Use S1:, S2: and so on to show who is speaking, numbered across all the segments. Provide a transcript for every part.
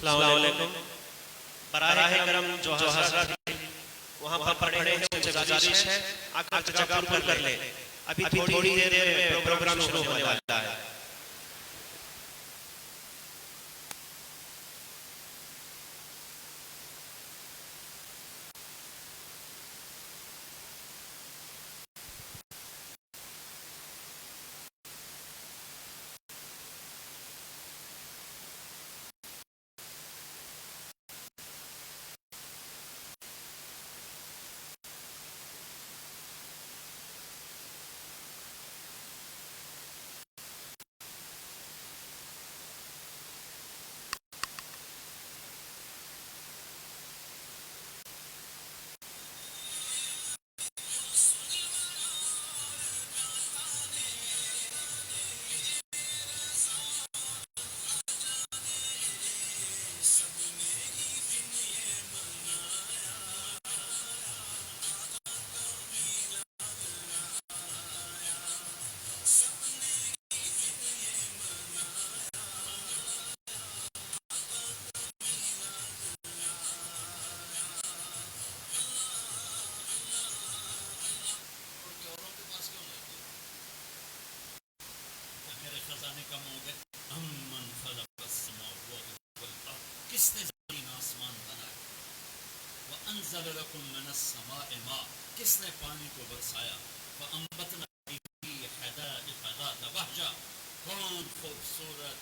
S1: अस्सलाम वालेकुम। बराहे करम जो हज़रत वहाँ पर पढ़े हैं उनसे गुजारिश है आकर जगह पर कर ले। अभी थोड़ी देर में प्रोग्राम शुरू होने वाला है।
S2: किसने ज़मीन आसमान बनाया? वअंज़ल लकुम मिनस्समाइ मा, किसने पानी को बरसाया? वअंबतना बिही हदाइक़ ज़ात बहजा, कौन खूबसूरत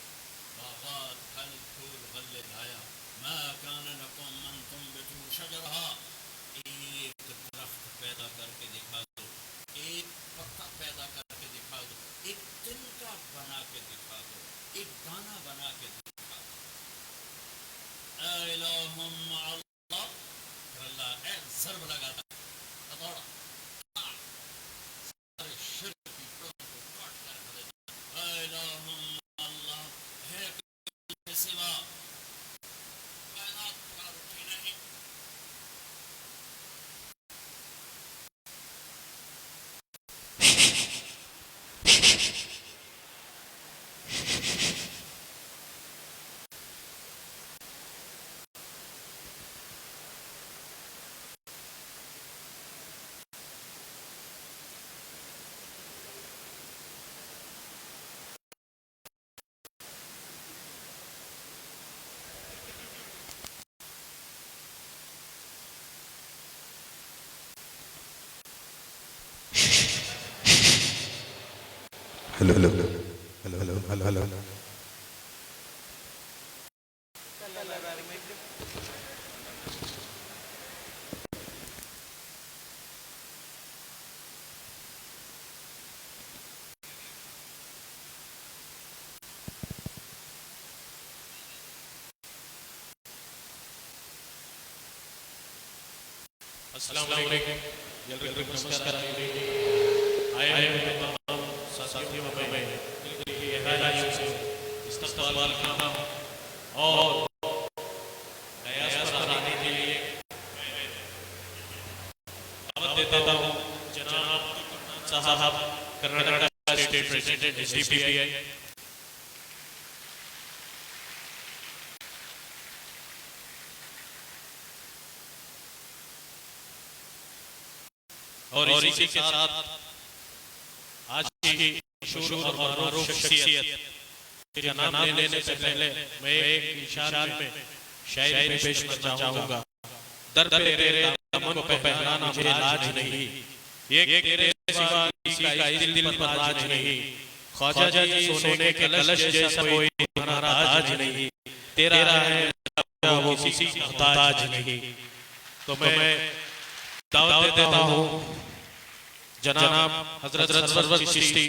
S2: बागात फल फूल वाले लाया? मा कान लकुम अन तुंबितू शजरहा, एक दरख्त पैदा करके दिखा दो, एक पत्ता पैदा करके दिखा दो, एक तिनका बना के दिखा दो, एक दाना बना के दिखा दो। इलाहुम अल्लाह, अल्लाह है ज़र्ब लगाता हथौड़ा, सारे शिर्क की डोर को काट कर रख देता। इलाहुम अल्लाह है के सिवा कायनात का रुखी नहीं।
S3: Hello hello hello hello hello hello hello.
S4: अस्सलाम वालेकुम। जल्दी नमस्कार आए तमाम साथियों में गहराई से इस्तकबाल करना और प्रयास पर आने के लिए दावत देता हूँ जनाब साहब, कर्नाटक स्टेट प्रेसिडेंट SDPI, और इसी के साथ आज की मशहूर और मारूफ शख्सियत का नाम लेने से पहले मैं एक इशारे में शायरी पेश करना चाहूँगा। दर पे तेरे दामन को पहनाना मुझे लाज नहीं, ये तेरे सिवा किसी का इस दिल पर राज नहीं। ख्वाजा जी सोने के कलश जैसा कोई हमारा ताज नहीं, तेरा है वो किसी का ताज नहीं। तो मैं दावत देता हूँ जनाब हजरत सरवर चिश्ती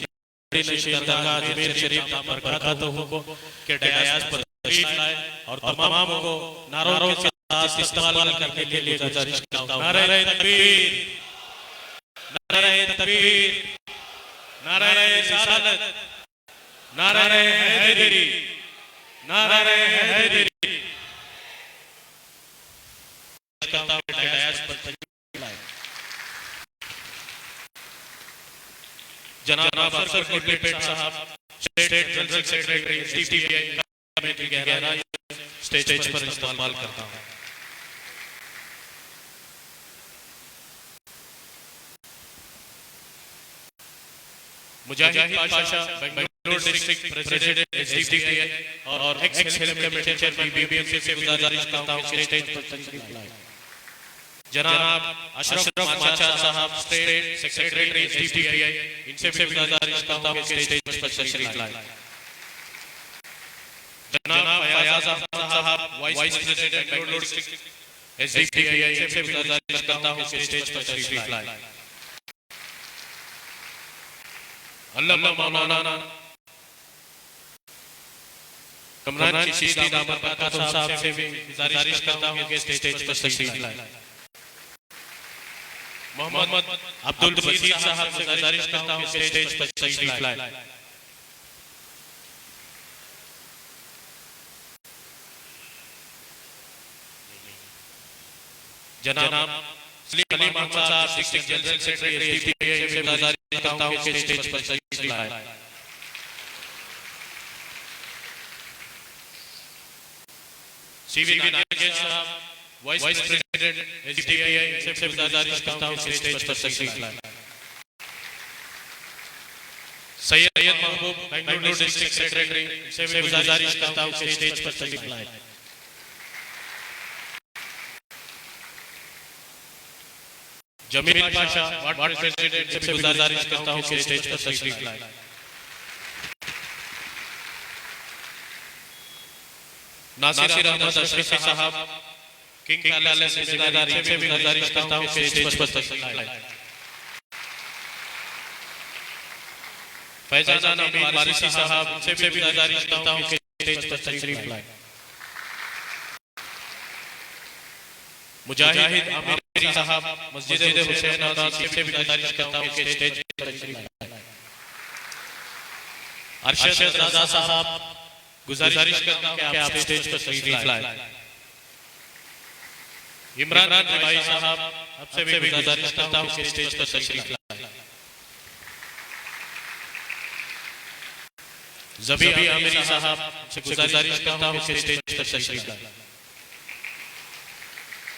S4: अजमेर शरीफ बरकातहू को के डयास पर तशरीफ लाए और तमाम को नारों के साथ इस्तेमाल करने के लिए गुजारिश करता हूँ। नारे तकबीर, नारे तकबीर, नारे रिसालत, नारे हैदरी, नारे हैदरी। डयास पर जनाब अफसर कोटलीपेट साहब, state general secretary SDPI committee गहराई स्टेज पर इस्तेमाल करता हूँ। Mujahid Pasha Bengaluru district president SDPI और ex health committee chairman BBMP से गुजारिश करता हूं कि स्टेज पर तशरीफ लाएं। जनाब अशरफ माचा साहब स्टेट सेक्रेटरी एसडीपीआई, इनसे भी गुजारिश करता हूं कि स्टेज पर तशरीफ लाएं। जनाब फयाज अहमद साहब vice president Bengaluru district SDPI, इनसे भी गुजारिश करता हूं कि स्टेज पर तशरीफ लाएं। अल्लामा मौलाना कमरान चिश्ती दामद बरकातुहू साहब से भी गुजारिश करता हूं कि स्टेज पर तशरीफ लाएं। मोहम्मद अब्दुल बसीर साहब से गुजारिश करता हूं कि स्टेज पर तशरीफ लाएं। जनाब सलीम अहमद साहब डिस्ट्रिक्ट जनरल सेक्रेटरी एसडीपीआई से गुजारिश करता हूं कि स्टेज पर तशरीफ लाएं। सीवी नागेश साहब वाइस प्रेसिडेंट एसडीपीआई से गुजारिश करता हूं कि स्टेज पर तशरीफ लाएं। सैयद महबूब बेंगलुरु डिस्ट्रिक्ट सेक्रेटरी से गुजारिश करता हूं कि स्टेज पर तशरीफ लाएं। जमील पाशा वार्ड प्रेसिडेंट से गुजारिश करता हूं कि स्टेज पर तशरीफ लाएं। नासिर अहमद अशरफी साहब किंग पैलेस से जिम्मेदारी से भी गुजारिश करता हूं कि स्टेज पर तशरीफ लाएं। फैजान अमीन वारिसी साहब से भी गुजारिश करता हूं कि स्टेज पर तशरीफ लाएं। मुजाहिद आमिरी साहब मस्जिद हुसैन आबाद से भी गुजारिश करता हूं कि स्टेज पर तशरीफ लाएं। अरशद रजा साहब गुजारिश करता हूं कि आप स्टेज पर तशरीफ लाएं। इमरान रिबाई साहब आपसे भी गुजारिश करता हूं कि स्टेज पर तशरीफ लाएं। ज़बी आमिरी साहब से गुजारिश करता हूं कि स्टेज पर तशरीफ लाएं।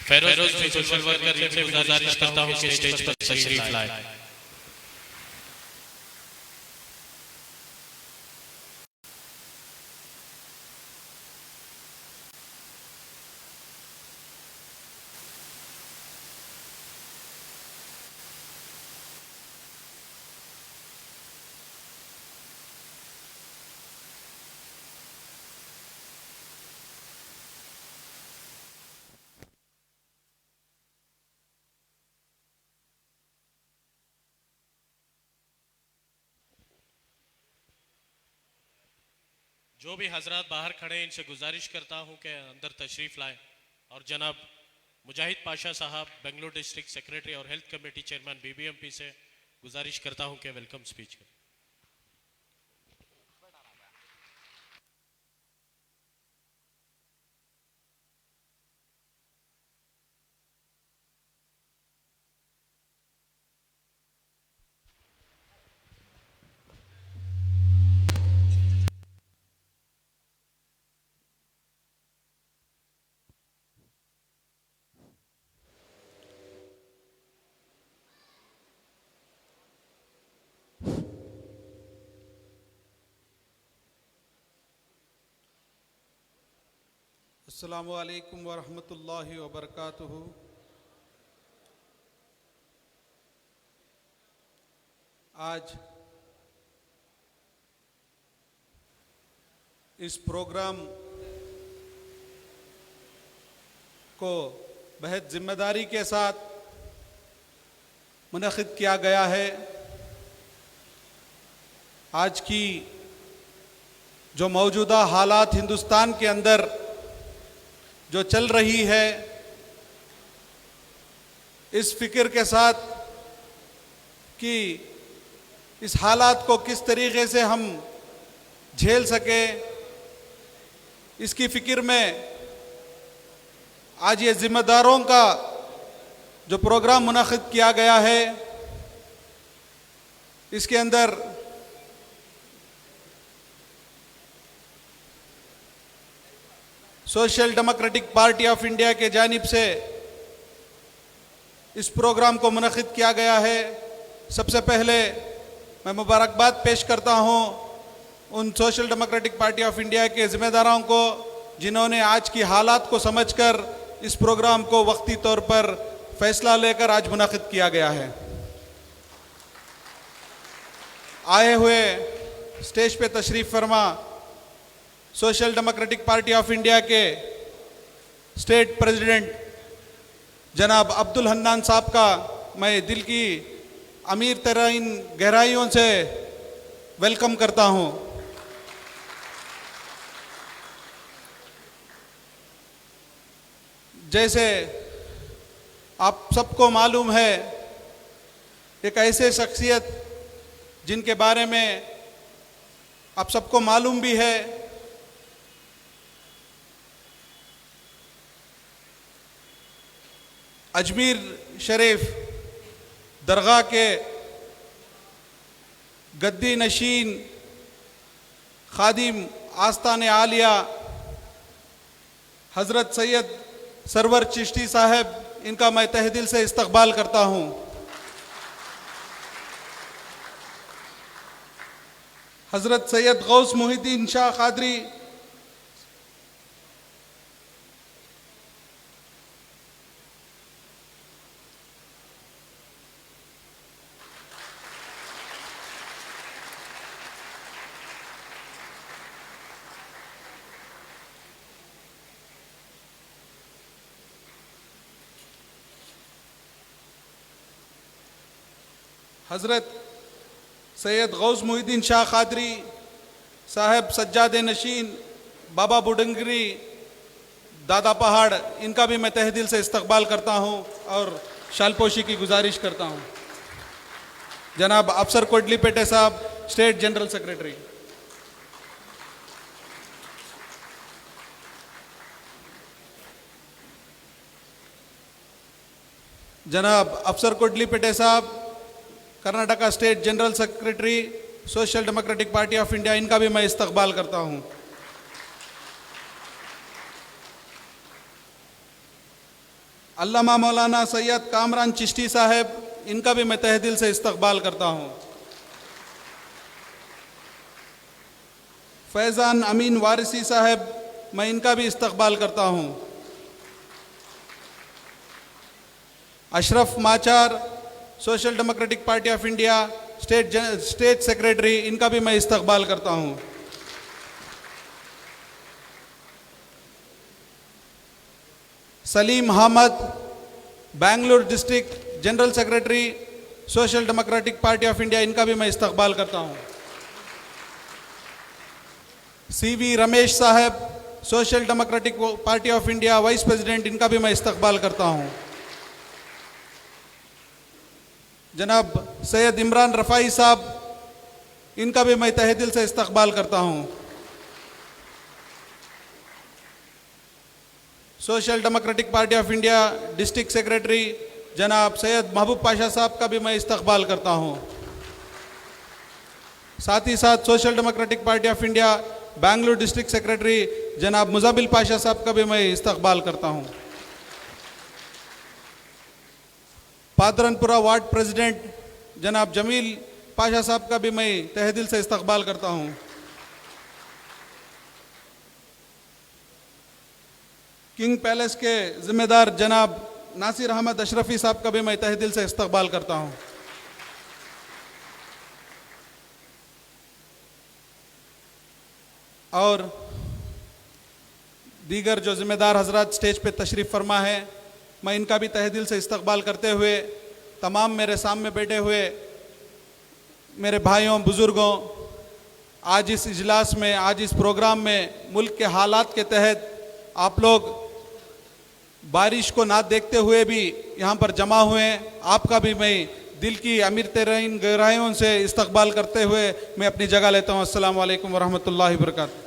S4: फेरोज सोशल वर्कर से गुजारिश करता हूं कि स्टेज पर तशरीफ लाएं। जो भी हजरात बाहर खड़े हैं इनसे गुजारिश करता हूं कि अंदर तशरीफ लाएं। और जनाब मुजाहिद पाशा साहब बेंगलुरु डिस्ट्रिक्ट सेक्रेटरी और हेल्थ कमेटी चेयरमैन बीबीएमपी से गुजारिश करता हूं कि वेलकम स्पीच करें।
S5: अस्सलामु अलैकुम वरहमतुल्लाहि वबरकातुहू। आज इस प्रोग्राम को बेहद जिम्मेदारी के साथ मुनक़िद किया गया है। आज की जो मौजूदा हालात हिंदुस्तान के अंदर जो चल रही है, इस फिक्र के साथ कि इस हालात को किस तरीके से हम झेल सके, इसकी फिक्र में आज ये जिम्मेदारों का जो प्रोग्राम मुनक़िद किया गया है, इसके अंदर social Democratic Party of India के जानिब से इस प्रोग्राम को मुनक़िद किया गया है। सबसे पहले मैं मुबारकबाद पेश करता हूँ उन social Democratic Party of India के ज़िम्मेदारों को जिन्होंने आज की हालात को समझकर इस प्रोग्राम को वक्ती तौर पर फैसला लेकर आज मुनक़िद किया गया है। आए हुए स्टेज पे तशरीफ़ फरमा social Democratic Party of India के स्टेट प्रेसिडेंट जनाब अब्दुल हन्नान साहब का मैं दिल की अमीर तरीन गहराइयों से वेलकम करता हूं। जैसे आप सबको मालूम है, एक ऐसे शख्सियत जिनके बारे में आप सबको मालूम भी है, अजमेर शरीफ दरगाह के गद्दी नशीन खादिम आस्तान आलिया हज़रत सैयद सरवर चिश्ती साहब, इनका मैं तहे दिल से इस्तकबाल करता हूँ। हज़रत सैयद गौस मुहिद्दीन शाह कादरी, हज़रत सैयद गौस मुहिद्दीन शाह कादरी साहब सज्जाद नशीन बाबा बुडंगरी दादा पहाड़, इनका भी मैं तहे दिल से इस्तकबाल करता हूँ और शालपोशी की गुजारिश करता हूँ। जनाब अफसर कोटली पेटे साहब, स्टेट जनरल सेक्रेटरी। जनाब अफसर कोटली पेटे साहब, Karnataka state general secretary Social Democratic Party of India, इनका भी मैं इस्तकबाल करता हूं। अल्लामा मौलाना सैयद कामरान चिश्ती साहब, इनका भी मैं तहे दिल से इस्तकबाल करता हूं। फैज़ान अमीन वारिसी साहब, मैं इनका भी इस्तकबाल करता हूं। Ashraf Machar Social Democratic Party of India state secretary, इनका भी मैं इस्तकबाल करता हूं। Salim Ahmed Bengaluru district general secretary Social Democratic Party of India, इनका भी मैं इस्तकबाल करता हूं। सीवी रमेश साहब Social Democratic Party of India vice president, इनका भी मैं इस्तकबाल करता हूं। जनाब सैयद इमरान रफ़ाई साहब, इनका भी मैं तहे दिल से इस्तकबाल करता हूँ। Social Democratic Party of India district secretary जनाब सैयद महबूब पाशा साहब का भी मैं इस्तकबाल करता हूँ। साथ ही साथ social Democratic Party of India Bengaluru district secretary जनाब मुजाबिल पाशा साहब का भी मैं इस्तकबाल करता हूँ। पादरनपुरा वार्ड प्रेसिडेंट जनाब जमील पाशा साहब का भी मैं तहे दिल से इस्तकबाल करता हूं। किंग पैलेस के जिम्मेदार जनाब नासिर अहमद अशरफी साहब का भी मैं तहे दिल से इस्तकबाल करता हूं। और दीगर जो जिम्मेदार हजरात स्टेज पे तशरीफ़ फरमा है, मैं इनका भी तहे दिल से इस्तकबाल करते हुए तमाम मेरे सामने बैठे हुए मेरे भाइयों बुज़ुर्गों, आज इस इजलास में, आज इस प्रोग्राम में मुल्क के हालात के तहत आप लोग बारिश को ना देखते हुए भी यहाँ पर जमा हुए हैं, आपका भी मैं दिल की अमीर तरीन गहराइयों से इस्तकबाल करते हुए मैं अपनी जगह लेता हूँ। अस्सलामु अलैकुम वरहमतुल्लाहि वबरकातुहू।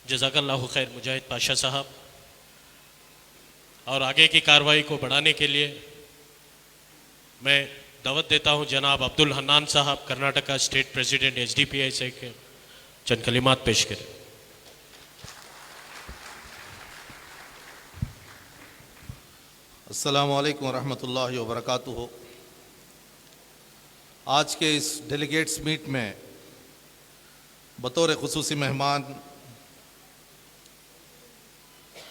S4: जज़ाकल्लाहु खैर मुजाहिद पाशा साहब। और आगे की कार्रवाई को बढ़ाने के लिए मैं दावत देता हूं जनाब अब्दुल हन्नान साहब कर्नाटका स्टेट प्रेसिडेंट एसडीपीआई से के चंद कलिमात पेश करें।
S6: अस्सलामु अलैकुम रहमतुल्लाहि व बरकातुहू। आज के इस डेलीगेट्स मीट में बतौर खुसूसी मेहमान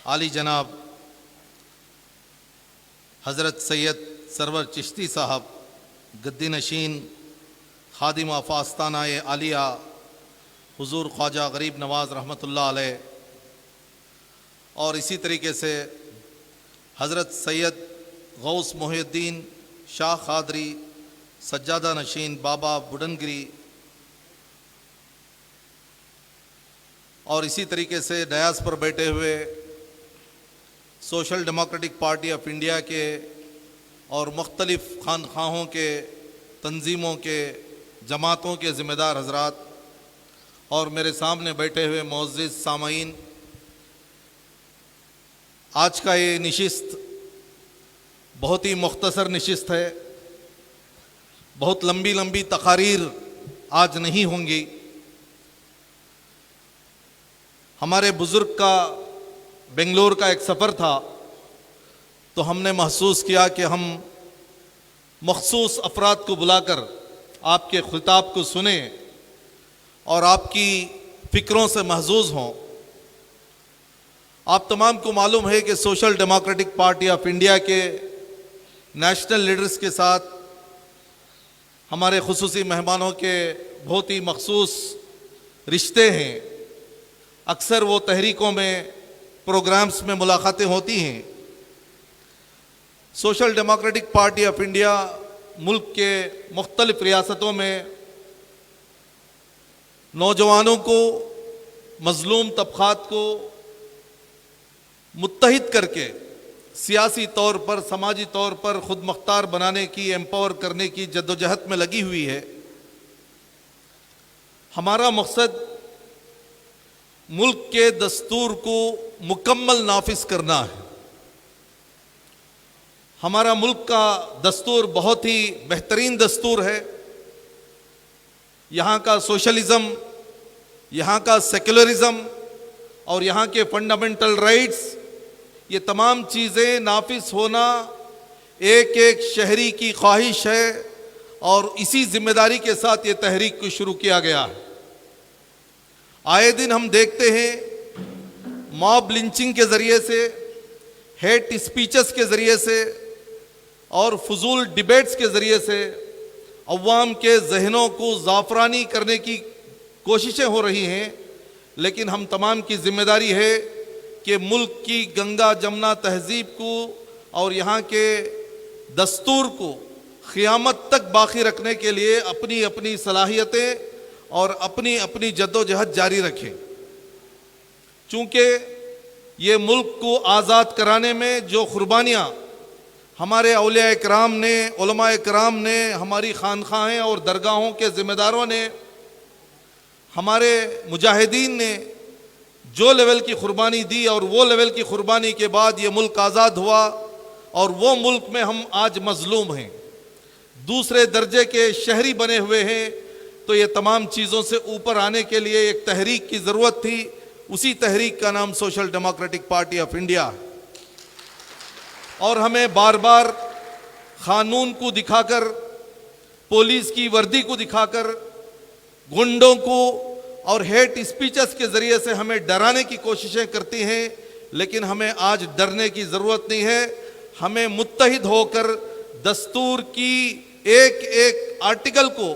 S6: आली जनाब हज़रत सैयद सरवर चिश्ती साहब गद्दी नशीन खादिम आफास्ताना आलिया हुजूर ख्वाजा गरीब नवाज़ रहमतुल्लाह अलैह और इसी तरीके से हज़रत सैयद गौस मोहिउद्दीन शाह खादरी सज्जादा नशीन बाबा बुडनगिरी और इसी तरीके से डयास पर बैठे हुए social Democratic Party of India के और मुख्तलिफ़ खानख्वाहों के तंजीमों के जमातों के ज़िम्मेदार हजरात और मेरे सामने बैठे हुए मुअज़्ज़िज़ सामाईन, आज का ये नशिस्त बहुत ही मुख्तसर नशिस्त है। बहुत लंबी लंबी तकारीर आज नहीं होंगी। हमारे बुज़ुर्ग का बेंगलोर का एक सफ़र था तो हमने महसूस किया कि हम मखसूस अफराद को बुलाकर आपके खिताब को सुने और आपकी फ़िक्रों से महजूज़ हों। आप तमाम को मालूम है कि social Democratic Party of India के नेशनल लीडर्स के साथ हमारे खुसूसी मेहमानों के बहुत ही मखसूस रिश्ते हैं। अक्सर वो तहरीकों में प्रोग्राम्स में मुलाकातें होती हैं। Social Democratic Party of India मुल्क के मुख्तलिफ़ रियासतों में नौजवानों को, मज़लूम तबक़ात को मुत्तहिद करके सियासी तौर पर, समाजी तौर पर ख़ुद मुख्तार बनाने की, एम्पावर करने की जद्दोजहद में लगी हुई है। हमारा मकसद मुल्क के दस्तूर को मुकम्मल नाफिज करना है। हमारा मुल्क का दस्तूर बहुत ही बेहतरीन दस्तूर है। यहाँ का सोशलिज़म, यहाँ का सेकुलरिज़म और यहाँ के फंडामेंटल राइट्स, ये तमाम चीज़ें नाफिज होना एक एक शहरी की ख्वाहिश है और इसी ज़िम्मेदारी के साथ ये तहरीक को शुरू किया गया है। आए दिन हम देखते हैं मॉब लिंचिंग के ज़रिए से, हेट स्पीचेस के ज़रिए से और फजूल डिबेट्स के ज़रिए से अवाम के जहनों को ज़ाफ़रानी करने की कोशिशें हो रही हैं। लेकिन हम तमाम की ज़िम्मेदारी है कि मुल्क की गंगा जमुना तहज़ीब को और यहाँ के दस्तूर को क़यामत तक बाकी रखने के लिए अपनी अपनी सलाहियतें और अपनी अपनी जद्दोजहद जारी रखें। चूँकि ये मुल्क को आज़ाद कराने में जो कुर्बानियाँ हमारे औलिया इकराम ने, उलमा इकराम ने, हमारी खानखाहें और दरगाहों के ज़िम्मेदारों ने, हमारे मुजाहिदीन ने जो लेवल की कुर्बानी दी और वो लेवल की कुर्बानी के बाद ये मुल्क आज़ाद हुआ और वो मुल्क में हम आज मज़लूम हैं, दूसरे दर्जे के शहरी बने हुए हैं। तो ये तमाम चीज़ों से ऊपर आने के लिए एक तहरीक की ज़रूरत थी। उसी तहरीक का नाम social Democratic Party of India है। और हमें बार बार क़ानून को दिखाकर, पुलिस की वर्दी को दिखाकर, गुंडों को और हेट स्पीचेस के ज़रिए से हमें डराने की कोशिशें करती हैं। लेकिन हमें आज डरने की ज़रूरत नहीं है। हमें मुत्तहिद होकर दस्तूर की एक एक आर्टिकल को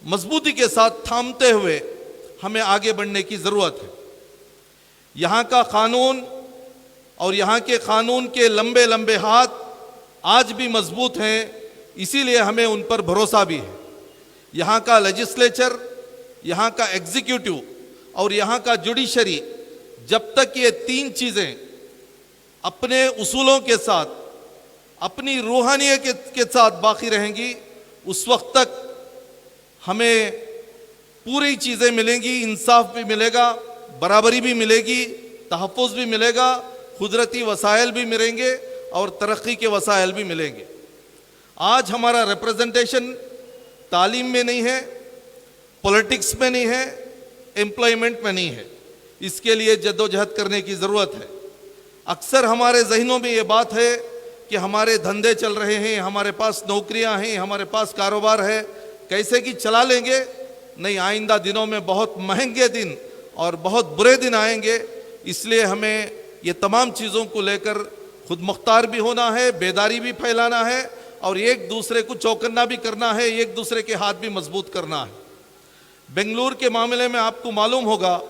S6: मजबूती के साथ थामते हुए हमें आगे बढ़ने की ज़रूरत है। यहाँ का क़ानून और यहाँ के क़ानून के लंबे लंबे हाथ आज भी मजबूत हैं, इसीलिए हमें उन पर भरोसा भी है। यहाँ का लेजिस्लेचर, यहाँ का एग्जीक्यूटिव और यहाँ का जुडिशरी, जब तक ये तीन चीज़ें अपने उसूलों के साथ, अपनी रूहानियत के साथ बाकी रहेंगी, उस वक्त तक हमें पूरी चीज़ें मिलेंगी। इंसाफ भी मिलेगा, बराबरी भी मिलेगी, तहफ़्फ़ुज़ भी मिलेगा, कुदरती वसाइल भी मिलेंगे और तरक्की के वसाइल भी मिलेंगे। आज हमारा रिप्रेजेंटेशन तालीम में नहीं है, पॉलिटिक्स में नहीं है, एम्प्लॉयमेंट में नहीं है। इसके लिए जद्दोजहद करने की ज़रूरत है। अक्सर हमारे जहनों में ये बात है कि हमारे धंधे चल रहे हैं, हमारे पास नौकरियां हैं, हमारे पास कारोबार है, कैसे कि चला लेंगे। नहीं, आइंदा दिनों में बहुत महंगे दिन और बहुत बुरे दिन आएंगे। इसलिए हमें ये तमाम चीज़ों को लेकर खुद मुख्तार भी होना है, बेदारी भी फैलाना है और एक दूसरे को चौकन्ना भी करना है, एक दूसरे के हाथ भी मजबूत करना है। बेंगलुरु के मामले में आपको मालूम होगा,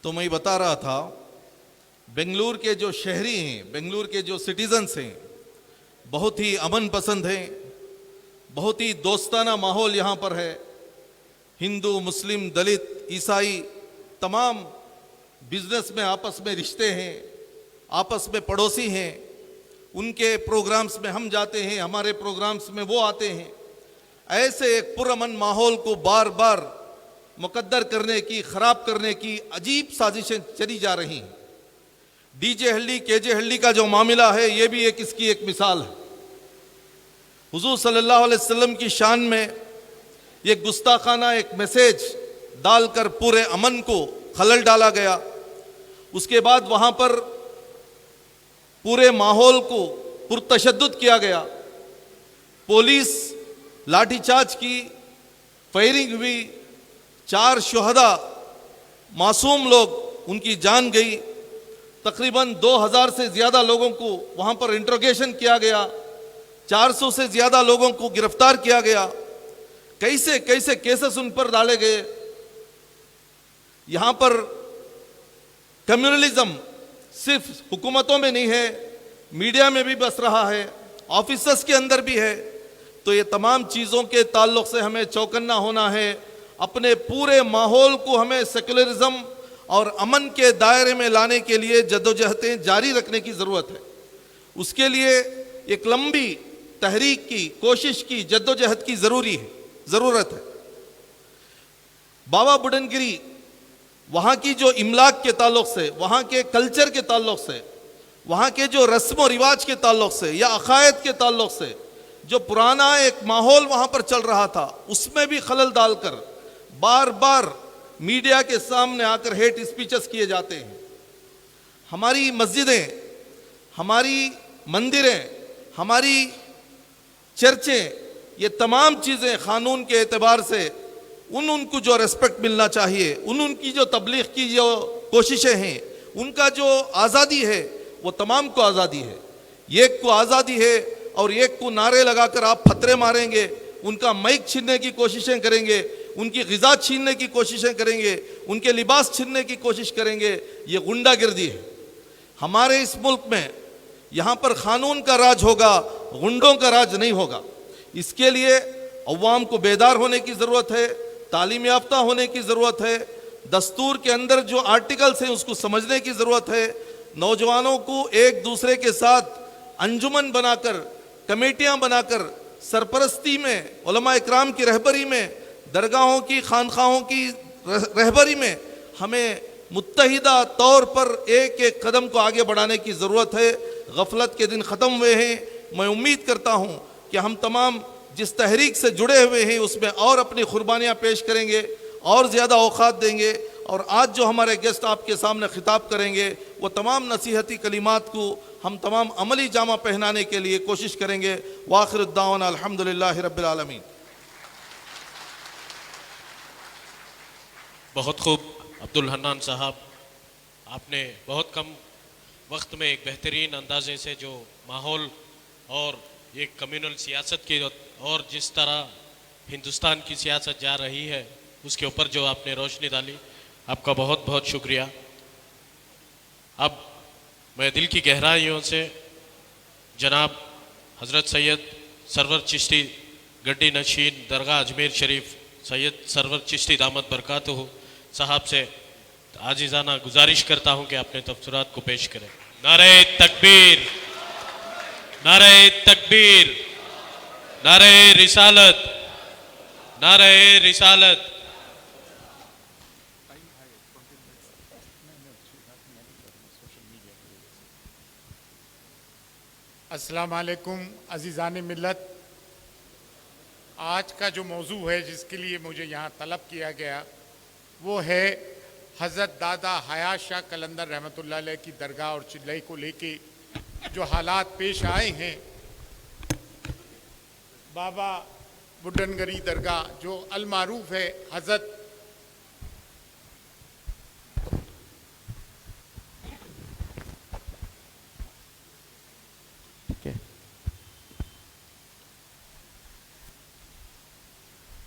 S6: तो मैं बता रहा था, बेंगलुरु के जो शहरी हैं, बेंगलुरु के जो सिटीजन्स हैं, बहुत ही अमन पसंद हैं, बहुत ही दोस्ताना माहौल यहाँ पर है। हिंदू, मुस्लिम, दलित, ईसाई तमाम बिजनेस में आपस में रिश्ते हैं, आपस में पड़ोसी हैं। उनके प्रोग्राम्स में हम जाते हैं, हमारे प्रोग्राम्स में वो आते हैं। ऐसे एक पुरअमन माहौल को बार बार मुकद्दर करने की, ख़राब करने की अजीब साजिशें चली जा रही हैं। डीजे हल्ली केजे हल्ली का जो मामला है ये भी एक इसकी एक मिसाल है। हुजूर सल्लल्लाहु अलैहि वसल्लम की शान में ये गुस्ताखाना एक मैसेज डालकर पूरे अमन को खलल डाला गया। उसके बाद वहां पर पूरे माहौल को पुरतशद्दुद किया गया, पुलिस लाठीचार्ज की, फायरिंग हुई, 4 शुहदा मासूम लोग उनकी जान गई। तकरीबन 2000 से ज़्यादा लोगों को वहाँ पर इंट्रोगेशन किया गया, 400 से ज़्यादा लोगों को गिरफ्तार किया गया। कैसे कैसे केसेस उन पर डाले गए। यहाँ पर कम्युनलिज्म सिर्फ हुकूमतों में नहीं है, मीडिया में भी बस रहा है, ऑफिसर्स के अंदर भी है। तो ये तमाम चीज़ों के ताल्लुक से हमें चौकन्ना होना है। अपने पूरे माहौल को हमें सेकुलरिज्म और अमन के दायरे में लाने के लिए जद्दोजहदें जारी रखने की ज़रूरत है। उसके लिए एक लंबी तहरीक की, कोशिश की, जद्दोजहद की ज़रूरत है। बाबा बुडनगिरी वहाँ की जो इमलाक के ताल्लुक से, वहाँ के कल्चर के ताल्लुक से, वहाँ के जो रस्म और रिवाज के ताल्लुक से या अकायद के ताल्लुक से जो पुराना एक माहौल वहाँ पर चल रहा था, उसमें भी खलल डालकर बार बार मीडिया के सामने आकर हेट स्पीचेस किए जाते हैं। हमारी मस्जिदें, हमारी मंदिरें, हमारी चर्चें, ये तमाम चीज़ें कानून के एतबार से उनको जो रेस्पेक्ट मिलना चाहिए, उनकी जो तबलीग की जो कोशिशें हैं, उनका जो आज़ादी है वो तमाम को आज़ादी है। एक को आज़ादी है और एक को नारे लगाकर आप फतरे मारेंगे, उनका माइक छीनने की कोशिशें करेंगे, उनकी ग़िज़ा छीनने की कोशिशें करेंगे, उनके लिबास छीनने की कोशिश करेंगे, ये गुंडागिर्दी है। हमारे इस मुल्क में यहाँ पर कानून का राज होगा, गुंडों का राज नहीं होगा। इसके लिए अवाम को बेदार होने की ज़रूरत है, तालीम याफ्ता होने की ज़रूरत है, दस्तूर के अंदर जो आर्टिकल्स हैं उसको समझने की ज़रूरत है। नौजवानों को एक दूसरे के साथ अंजुमन बनाकर, कमेटियाँ बनाकर, सरपरस्ती में, उलमा इकराम की रहबरी में, दरगाहों की, खानखाहों की रहबरी में हमें मुत्तहिदा तौर पर एक एक कदम को आगे बढ़ाने की ज़रूरत है। गफलत के दिन ख़त्म हुए हैं। मैं उम्मीद करता हूँ कि हम तमाम जिस तहरीक से जुड़े हुए हैं उसमें और अपनी कुर्बानियाँ पेश करेंगे और ज़्यादा औकात देंगे। और आज जो हमारे गेस्ट आपके सामने खिताब करेंगे वो तमाम नसीहती कलिमात को हम तमाम अमली जामा पहनाने के लिए कोशिश करेंगे। वाखिर दावाना अल्हम्दुलिल्लाहि रब्बिल आलमीन।
S4: बहुत खूब अब्दुल हन्नान साहब, आपने बहुत कम वक्त में एक बेहतरीन अंदाजे से जो माहौल और एक कम्युनल सियासत की और जिस तरह हिंदुस्तान की सियासत जा रही है उसके ऊपर जो आपने रोशनी डाली, आपका बहुत बहुत शुक्रिया। अब मैं दिल की गहराइयों से जनाब हज़रत सैयद सरवर चिश्ती गड्डी नशीन दरगाह अजमेर शरीफ सैयद सरवर चिश्ती दामद बरकातहू साहब से आजिज़ाना गुजारिश करता हूं कि अपने तबसुरात को पेश करें। नारे तकबीर, नारे तकबीर, नारे रिसालत, नारे रिसालत।
S7: अस्सलाम वालेकुम अज़ीज़ान मिल्लत। आज का जो मौजू है जिसके लिए मुझे यहाँ तलब किया गया वो है हज़रत दादा हयात शाह कलंदर रहमतुल्लाह अलैह की दरगाह और चिल्लाई को लेके जो हालात पेश आए हैं। बाबा बुडनगरी दरगाह जो अलमारूफ है हज़रत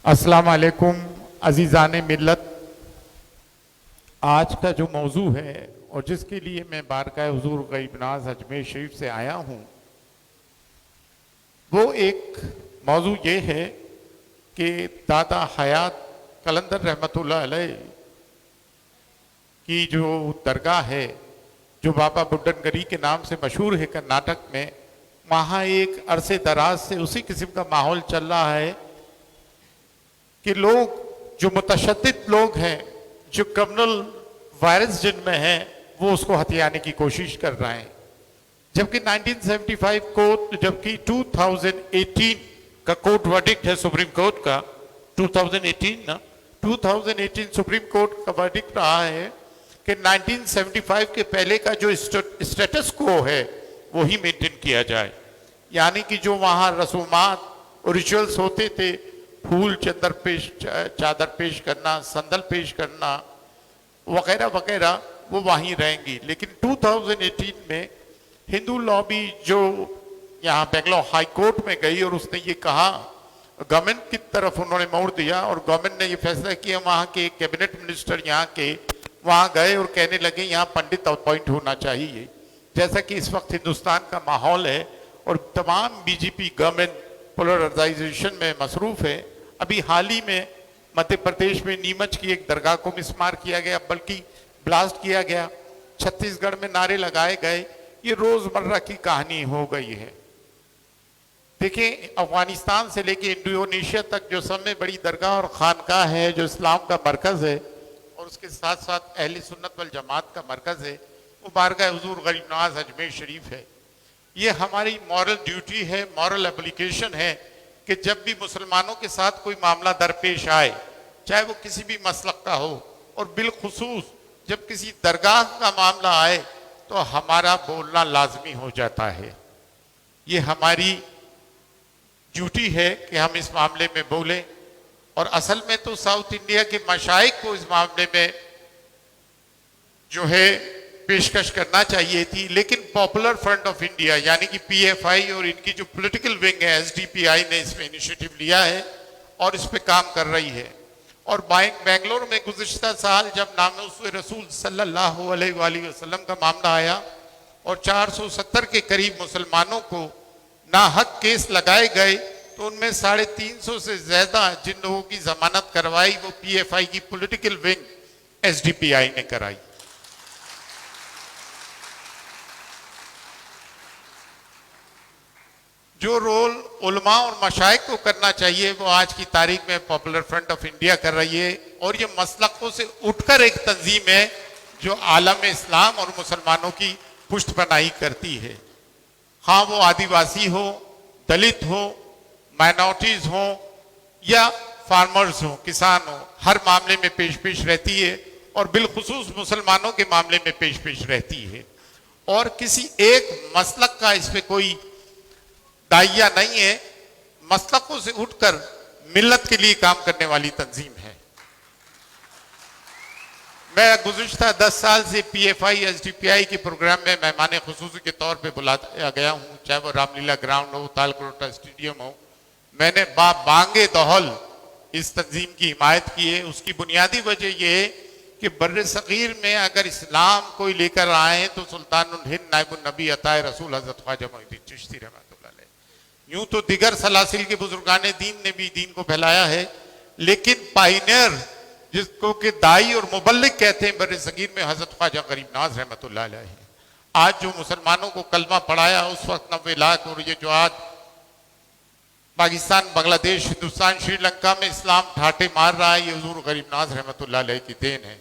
S7: अस्सलाम वालेकुम अज़ीज़ान मिल्लत। आज का जो मौजू है और जिसके लिए मैं बारगाह हुज़ूर गरीबनाज अजमेर शरीफ से आया हूँ वो एक मौजू ये है कि दादा हयात कलंदर रहमतुल्लाह अलैह की जो दरगाह है जो बाबा बुडनगरी के नाम से मशहूर है कर्नाटक में, वहाँ एक अरसे दराज से उसी किस्म का माहौल चल रहा है कि लोग जो मुतशद्दिद लोग हैं, जो कम्युनल वायरस जिनमें हैं, वो उसको हथियाने की कोशिश कर रहे हैं। जबकि 1975 को, जबकि 2018 का कोर्ट वर्डिक्ट है सुप्रीम कोर्ट का, 2018 ना, 2018 सुप्रीम कोर्ट का वर्डिक्ट रहा है कि 1975 के पहले का जो स्टेटस को है वो ही मेंटेन किया जाए। यानी कि जो वहाँ रसूमात और रिचुअल्स होते थे, फूल चंदर पेश, चादर पेश करना, संदल पेश करना वगैरह वगैरह, वो वहीं रहेंगी। लेकिन 2018 में हिंदू लॉबी जो यहाँ बेंगलोर हाई कोर्ट में गई और उसने ये कहा, गवर्नमेंट की तरफ उन्होंने मोड़ दिया और गवर्नमेंट ने ये फैसला किया, वहाँ के कैबिनेट मिनिस्टर यहाँ के वहाँ गए और कहने लगे यहाँ पंडित अपॉइंट होना चाहिए। जैसा कि इस वक्त हिंदुस्तान का माहौल है और तमाम बीजेपी गवर्नमेंट पोलराइजेशन में मसरूफ है। अभी हाल ही में मध्य प्रदेश में नीमच की एक दरगाह को मिसमार किया गया, बल्कि ब्लास्ट किया गया। छत्तीसगढ़ में नारे लगाए गए। ये रोजमर्रा की कहानी हो गई है। देखिए, अफगानिस्तान से लेके इंडोनेशिया तक जो सब में बड़ी दरगाह और खानकाह है, जो इस्लाम का मरकज है और उसके साथ साथ अहले सुन्नत वल जमात का मरकज है, वो बारगाह हुजूर गरीब नवाज अजमेर शरीफ है। ये हमारी मॉरल ड्यूटी है, मॉरल एप्लीकेशन है कि जब भी मुसलमानों के साथ कोई मामला दरपेश आए, चाहे वो किसी भी मसलक का हो, और बिलखुसूस जब किसी दरगाह का मामला आए तो हमारा बोलना लाजमी हो जाता है। ये हमारी ड्यूटी है कि हम इस मामले में बोलें। और असल में तो साउथ इंडिया के मशाइख को इस मामले में जो है पेशकश करना चाहिए थी, लेकिन पॉपुलर फ्रंट ऑफ इंडिया यानी कि पीएफआई और इनकी जो पॉलिटिकल विंग है एसडीपीआई ने इसमें इनिशिएटिव लिया है और इस पे काम कर रही है। और बेंगलोर में गुज़िश्ता साल जब नामूस रसूल सल्लल्लाहु अलैहि वसल्लम का मामला आया और 470 के करीब मुसलमानों को नाहक केस लगाए गए, तो उनमें 350 से ज्यादा जिन लोगों की जमानत करवाई वो पीएफआई की पॉलिटिकल विंग एसडीपीआई ने कराई। जो रोल उलमा और मशाइख को करना चाहिए वो आज की तारीख में पॉपुलर फ्रंट ऑफ इंडिया कर रही है। और ये मसलकों से उठकर एक तंजीम है जो आलम इस्लाम और मुसलमानों की पुष्टपनाही करती है। हाँ, वो आदिवासी हो, दलित हो, माइनॉरिटीज हो या फार्मर्स हो, किसान हो, हर मामले में पेश रहती है और बिलखुसूस मुसलमानों के मामले में पेश रहती है। और किसी एक मसलक का इस पे कोई दाइया नहीं है, मसलकों से उठकर मिल्लत के लिए काम करने वाली तंजीम है। मैं गुज़िश्ता 10 साल से पीएफआई एसडीपीआई के प्रोग्राम में मेहमान खुसूसी के तौर पे बुलाया गया हूँ, चाहे वो रामलीला ग्राउंड हो, तालकटोरा स्टेडियम हो। मैंने बांगे दहल इस तंजीम की हिमायत की है। उसकी बुनियादी वजह यह है कि बर्रे सगीर में अगर इस्लाम कोई लेकर आए तो सुल्तानुल हिंद नायबुन नबी अताए रसूल हज़रत ख्वाजा मोइनुद्दीन चिश्ती रहमतुल्लाह अलैह, यूं तो दिगर सलासिल के बुजुर्गाने दीन ने भी दीन को फैलाया है, लेकिन पाइनियर जिसको कि दाई और मुबल्लिग कहते हैं बर्रे सगीर में हज़रत ख्वाजा गरीब नवाज रहमतुल्लाह अलैह है। आज जो मुसलमानों को कलमा पढ़ाया उस वक्त 90 लाख, और ये जो आज पाकिस्तान, बांग्लादेश, हिंदुस्तान, श्रीलंका में इस्लाम ठाटे मार रहा है, ये हुजूर गरीब नवाज रहमतुल्लाह अलैह की देन है।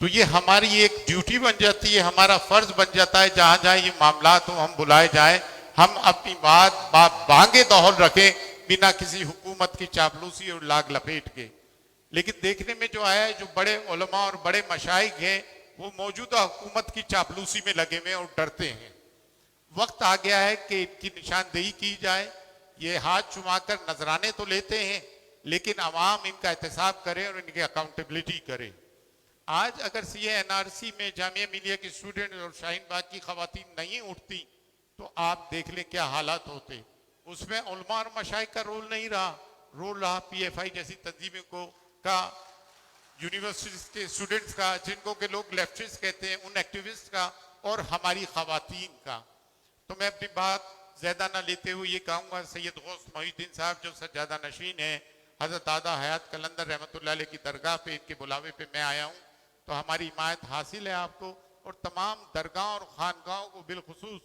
S7: तो ये हमारी एक ड्यूटी बन जाती है, हमारा फर्ज बन जाता है, जहां जहां ये मामला तो हम बुलाए जाए, हम अपनी बात बांगे दौल रखें बिना किसी हुकूमत की चापलूसी और लाग लपेट के। लेकिन देखने में जो आया है, जो बड़े उलमा और बड़े मशाइख हैं वो मौजूदा हुकूमत की चापलूसी में लगे हुए और डरते हैं। वक्त आ गया है कि इनकी निशानदेही की जाए। ये हाथ चुमाकर नजराने तो लेते हैं, लेकिन अवाम इनका एहतसाब करे और इनकी अकाउंटेबिलिटी करे। आज अगर सीए एनआरसी में जामिया मिलिया के स्टूडेंट और शाहीन बाग की खवातीन नहीं उठती तो आप देख लें क्या हालात होते। उसमें उलमा और मशाइख का रोल नहीं रहा, रोल रहा पीएफआई जैसी तंजीमों को का, यूनिवर्सिटीज के स्टूडेंट्स का, जिनको के लोग लेफ्टिस्ट कहते हैं, उन एक्टिविस्ट का और हमारी खवातीन का। तो मैं अपनी बात ज्यादा ना लेते हुए ये कहूँगा, सैयद गौस मोहिउद्दीन साहब जो सज्जादा नशीन है हजरत दादा हयात कलंदर रहमतुल्लाह अलैह की दरगाह पे, इनके बुलावे पे मैं आया हूँ, तो हमारी हिमायत हासिल है आपको। और तमाम दरगाह और खानगाहों को बिलखुसूस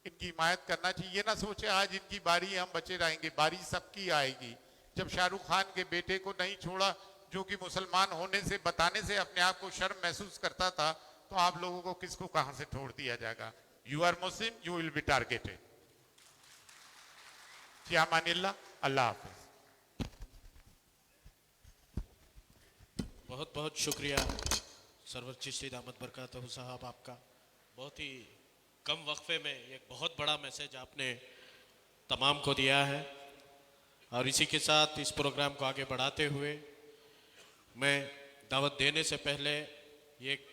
S7: इनकी हिमायत करना चाहिए। ये ना सोचे आज इनकी बारी हम बचे रहेंगे, बारी सबकी आएगी। जब शाहरुख खान के बेटे को नहीं छोड़ा, जो कि मुसलमान होने से, बताने से अपने आप को शर्म महसूस करता था, तो आप लोगों को किसको कहां से छोड़ दिया जाएगा। You are Muslim, you will be targeted. फियामानिल्लाह, अल्लाह हाफिज।
S4: बहुत बहुत शुक्रिया सरवर चिश्ती दामद बरकातहू साहब आपका। बहुत ही कम वक्फे में एक बहुत बड़ा मैसेज आपने तमाम को दिया है। और इसी के साथ इस प्रोग्राम को आगे बढ़ाते हुए मैं दावत देने से पहले एक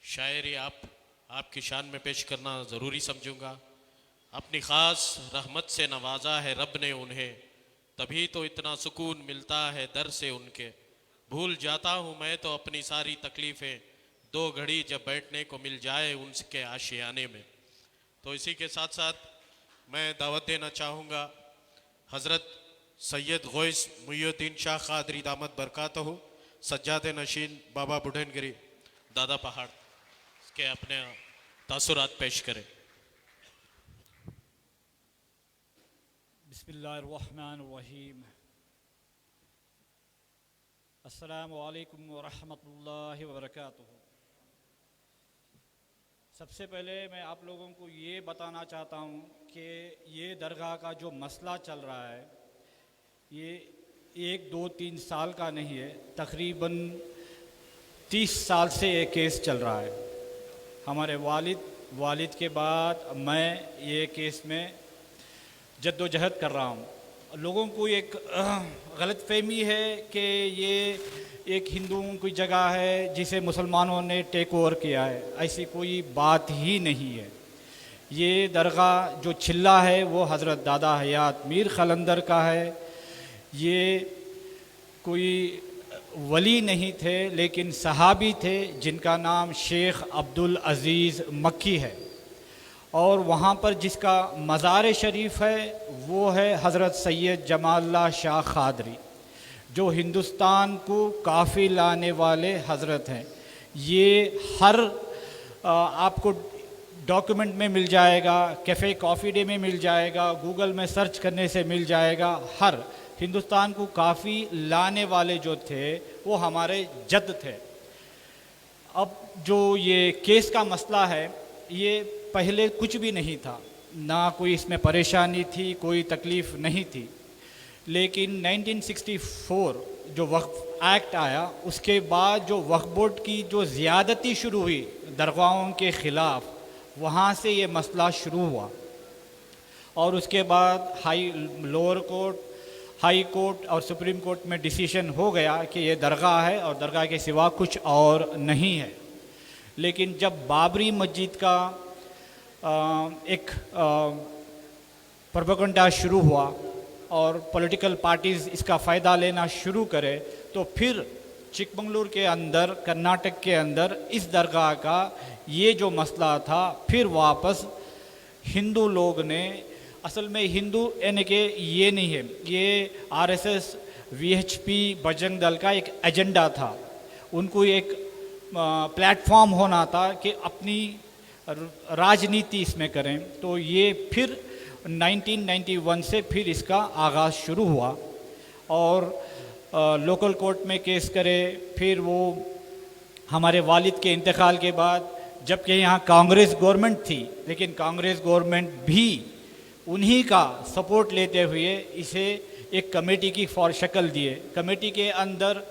S4: शायरी आपकी शान में पेश करना ज़रूरी समझूंगा। अपनी ख़ास रहमत से नवाजा है रब ने उन्हें, तभी तो इतना सुकून मिलता है दर से उनके। भूल जाता हूँ मैं तो अपनी सारी तकलीफ़ें, दो घड़ी जब बैठने को मिल जाए उनके आशियाने में। तो इसी के साथ साथ मैं दावत देना चाहूँगा हज़रत सैयद गौस मुइनुद्दीन शाह कादरी दामद बरकातहू सज्जाद नशीन बाबा बुढ़नगिरी दादा पहाड़ के अपने तासुरात पेश करें।
S8: बिस्मिल्लाहिर्रहमानिर्रहीम। अस्सलामु अलैकुम वरहमतुल्लाहि वबरकातुहू। सबसे पहले मैं आप लोगों को ये बताना चाहता हूँ कि ये दरगाह का जो मसला चल रहा है ये 1, 2, 3 साल का नहीं है, तकरीबन 30 साल से ये केस चल रहा है। हमारे वालिद के बाद मैं ये केस में जद्दोजहद कर रहा हूँ। लोगों को एक गलतफहमी है कि ये एक हिंदुओं की जगह है जिसे मुसलमानों ने टेक ओवर किया है। ऐसी कोई बात ही नहीं है। ये दरगाह जो छिल्ला है वो हज़रत दादा हयात मीर क़लंदर का है। ये कोई वली नहीं थे लेकिन सहाबी थे जिनका नाम शेख अब्दुल अज़ीज़ मक्की है। और वहाँ पर जिसका मज़ार शरीफ है वो है हज़रत सैयद जमालुल्लाह शाह कादरी, जो हिंदुस्तान को काफ़ी लाने वाले हज़रत हैं। ये हर आपको डॉक्यूमेंट में मिल जाएगा, कैफ़े कॉफ़ी डे में मिल जाएगा, गूगल में सर्च करने से मिल जाएगा। हर हिंदुस्तान को काफ़ी लाने वाले जो थे वो हमारे जद थे। अब जो ये केस का मसला है ये पहले कुछ भी नहीं था, ना कोई इसमें परेशानी थी, कोई तकलीफ़ नहीं थी। लेकिन 1964 जो वक्फ एक्ट आया उसके बाद जो वक्फ बोर्ड की जो ज़्यादती शुरू हुई दरगाहों के ख़िलाफ़, वहाँ से ये मसला शुरू हुआ। और उसके बाद लोअर कोर्ट, हाई कोर्ट और सुप्रीम कोर्ट में डिसीजन हो गया कि ये दरगाह है और दरगाह के सिवा कुछ और नहीं है। लेकिन जब बाबरी मस्जिद का एक प्रोपेगेंडा शुरू हुआ और पॉलिटिकल पार्टीज़ इसका फ़ायदा लेना शुरू करे, तो फिर चिकमंगलुरु के अंदर, कर्नाटक के अंदर इस दरगाह का ये जो मसला था फिर वापस हिंदू लोग ने, असल में हिंदू यानी कि ये नहीं है, ये आरएसएस, वीएचपी, बजरंग दल का एक एजेंडा था। उनको एक प्लेटफॉर्म होना था कि अपनी राजनीति इसमें करें। तो ये फिर 1991 से फिर इसका आगाज़ शुरू हुआ और लोकल कोर्ट में केस करे। फिर वो हमारे वालिद के इंतकाल के बाद, जबकि यहाँ कांग्रेस गवर्नमेंट थी, लेकिन कांग्रेस गवर्नमेंट भी उन्हीं का सपोर्ट लेते हुए इसे एक कमेटी की शक्ल दिए। कमेटी के अंदर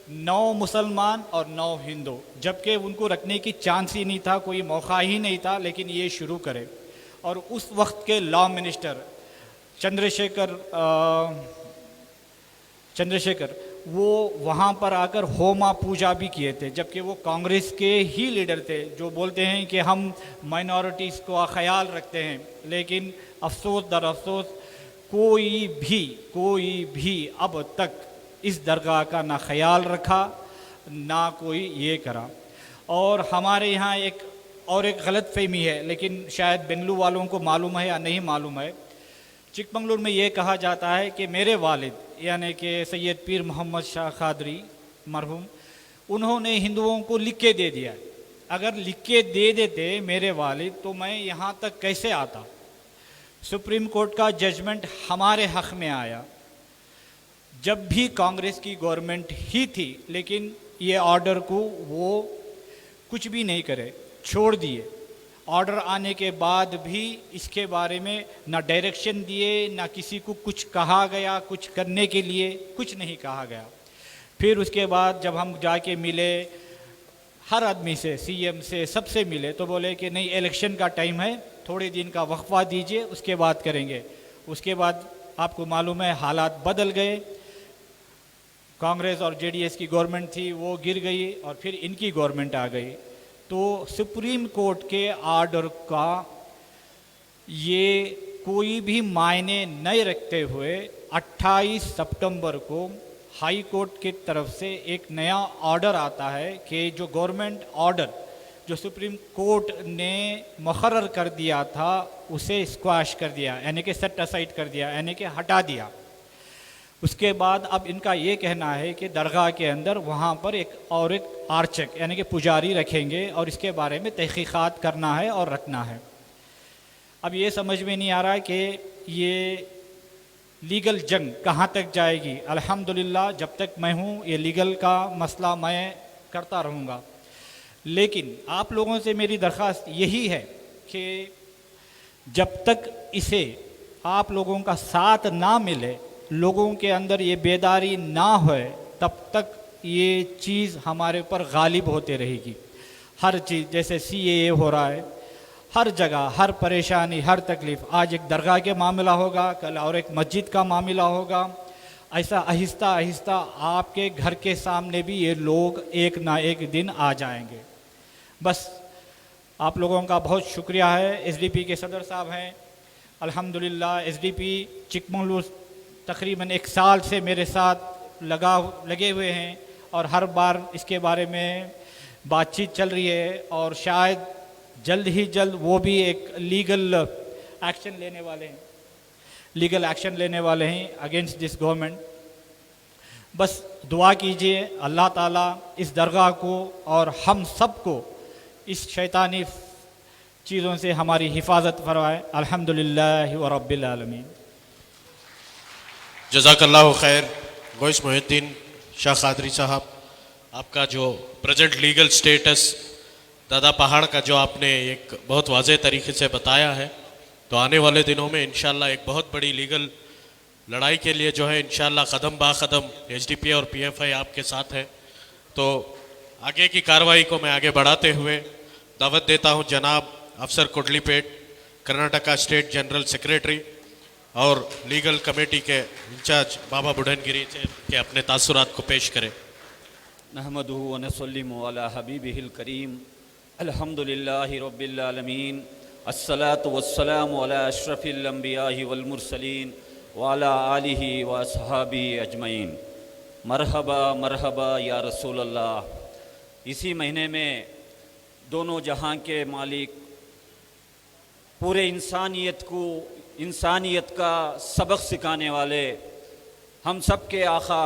S8: 9 मुसलमान और 9 हिंदू, जबकि उनको रखने की चांस ही नहीं था, कोई मौका ही नहीं था, लेकिन ये शुरू करे। और उस वक्त के लॉ मिनिस्टर चंद्रशेखर वो वहाँ पर आकर होमा पूजा भी किए थे, जबकि वो कांग्रेस के ही लीडर थे जो बोलते हैं कि हम माइनॉरिटीज़ का ख्याल रखते हैं। लेकिन अफसोस दर अफसोस कोई भी अब तक इस दरगाह का ना ख्याल रखा ना कोई ये करा। और हमारे यहाँ एक गलत फहमी है, लेकिन शायद बेंगलुरु वालों को मालूम है या नहीं मालूम है। चिकमंगलुरु में ये कहा जाता है कि मेरे वालिद यानी कि सैयद पीर मोहम्मद शाह कादरी मरहूम, उन्होंने हिंदुओं को लिख के दे दिया। अगर लिख के दे देते मेरे वालिद तो मैं यहाँ तक कैसे आता। सुप्रीम कोर्ट का जजमेंट हमारे हक़ में आया जब भी कांग्रेस की गवर्नमेंट ही थी, लेकिन ये ऑर्डर को वो कुछ भी नहीं करे, छोड़ दिए। ऑर्डर आने के बाद भी इसके बारे में ना डायरेक्शन दिए, ना किसी को कुछ कहा गया, कुछ करने के लिए कुछ नहीं कहा गया। फिर उसके बाद जब हम जाके मिले हर आदमी से, सीएम से, सबसे मिले, तो बोले कि नहीं इलेक्शन का टाइम है, थोड़े दिन का वक्फा दीजिए, उसके बाद करेंगे। उसके बाद आपको मालूम है हालात बदल गए, कांग्रेस और जेडीएस की गवर्नमेंट थी वो गिर गई और फिर इनकी गवर्नमेंट आ गई। तो सुप्रीम कोर्ट के ऑर्डर का ये कोई भी मायने नहीं रखते हुए 28 सितंबर को हाई कोर्ट की तरफ से एक नया ऑर्डर आता है कि जो गवर्नमेंट ऑर्डर जो सुप्रीम कोर्ट ने मुकर्रर कर दिया था उसे स्क्वाश कर दिया, यानी कि सेट असाइड कर दिया, यानी कि हटा दिया। उसके बाद अब इनका ये कहना है कि दरगाह के अंदर वहाँ पर एक आर्चक यानी कि पुजारी रखेंगे और इसके बारे में तहकीकात करना है और रखना है। अब ये समझ में नहीं आ रहा है कि ये लीगल जंग कहाँ तक जाएगी। अल्हम्दुलिल्लाह जब तक मैं हूँ ये लीगल का मसला मैं करता रहूँगा, लेकिन आप लोगों से मेरी दरख्वास्त यही है कि जब तक इसे आप लोगों का साथ ना मिले, लोगों के अंदर ये बेदारी ना होए, तब तक ये चीज़ हमारे ऊपर गालिब होते रहेगी। हर चीज़ जैसे CAA हो रहा है, हर जगह हर परेशानी हर तकलीफ़, आज एक दरगाह के मामला होगा, कल और एक मस्जिद का मामला होगा। ऐसा आहिस्ता आहिस्ता आपके घर के सामने भी ये लोग एक ना एक दिन आ जाएंगे। बस आप लोगों का बहुत शुक्रिया है। SDP के सदर साहब हैं, अल्हम्दुलिल्लाह SDP चिकमंगलूर तकरीबन 1 साल से मेरे साथ लगे हुए हैं और हर बार इसके बारे में बातचीत चल रही है और शायद जल्द ही जल्द वो भी एक लीगल एक्शन लेने वाले हैं अगेंस्ट दिस गवर्नमेंट। बस दुआ कीजिए अल्लाह ताला इस दरगाह को और हम सब को इस शैतानी चीज़ों से हमारी हिफाजत फरमाए। अल्हम्दुलिल्लाह व रब्बिल आलमीन।
S4: जज़ाकल्लाहु खैर। गोइस मोहिद्दीन शाह कादरी साहब, आपका जो प्रेजेंट लीगल स्टेटस दादा पहाड़ का जो आपने एक बहुत वाज़ेह तरीके से बताया है, तो आने वाले दिनों में इंशाल्लाह एक बहुत बड़ी लीगल लड़ाई के लिए जो है इंशाल्लाह कदम बा कदम SDP और PFI आपके साथ है। तो आगे की कार्रवाई को मैं आगे बढ़ाते हुए दावत देता हूं जनाब अफसर कुडलीपेट, कर्नाटका स्टेट जनरल सेक्रेटरी और लीगल कमेटी के इंचार्ज बाबा बुढ़नगिरी से के अपने तासुरात को पेश करें।
S9: नहमदुहु व नसल्लिमु अला हबीबिहिल करीम, अल्हम्दुलिल्लाहि रब्बिल आलमीन, अस्सलातु वस्सलामु अला अशरफिल अंबियाहि वल मुरसलीन व अला आलिहि व अस्हाबिहि अजमईन। मरहबा मरहबा या रसूल अल्लाह। इसी महीने में दोनों जहां के मालिक, पूरे इंसानियत को इंसानियत का सबक सिखाने वाले, हम सब के आका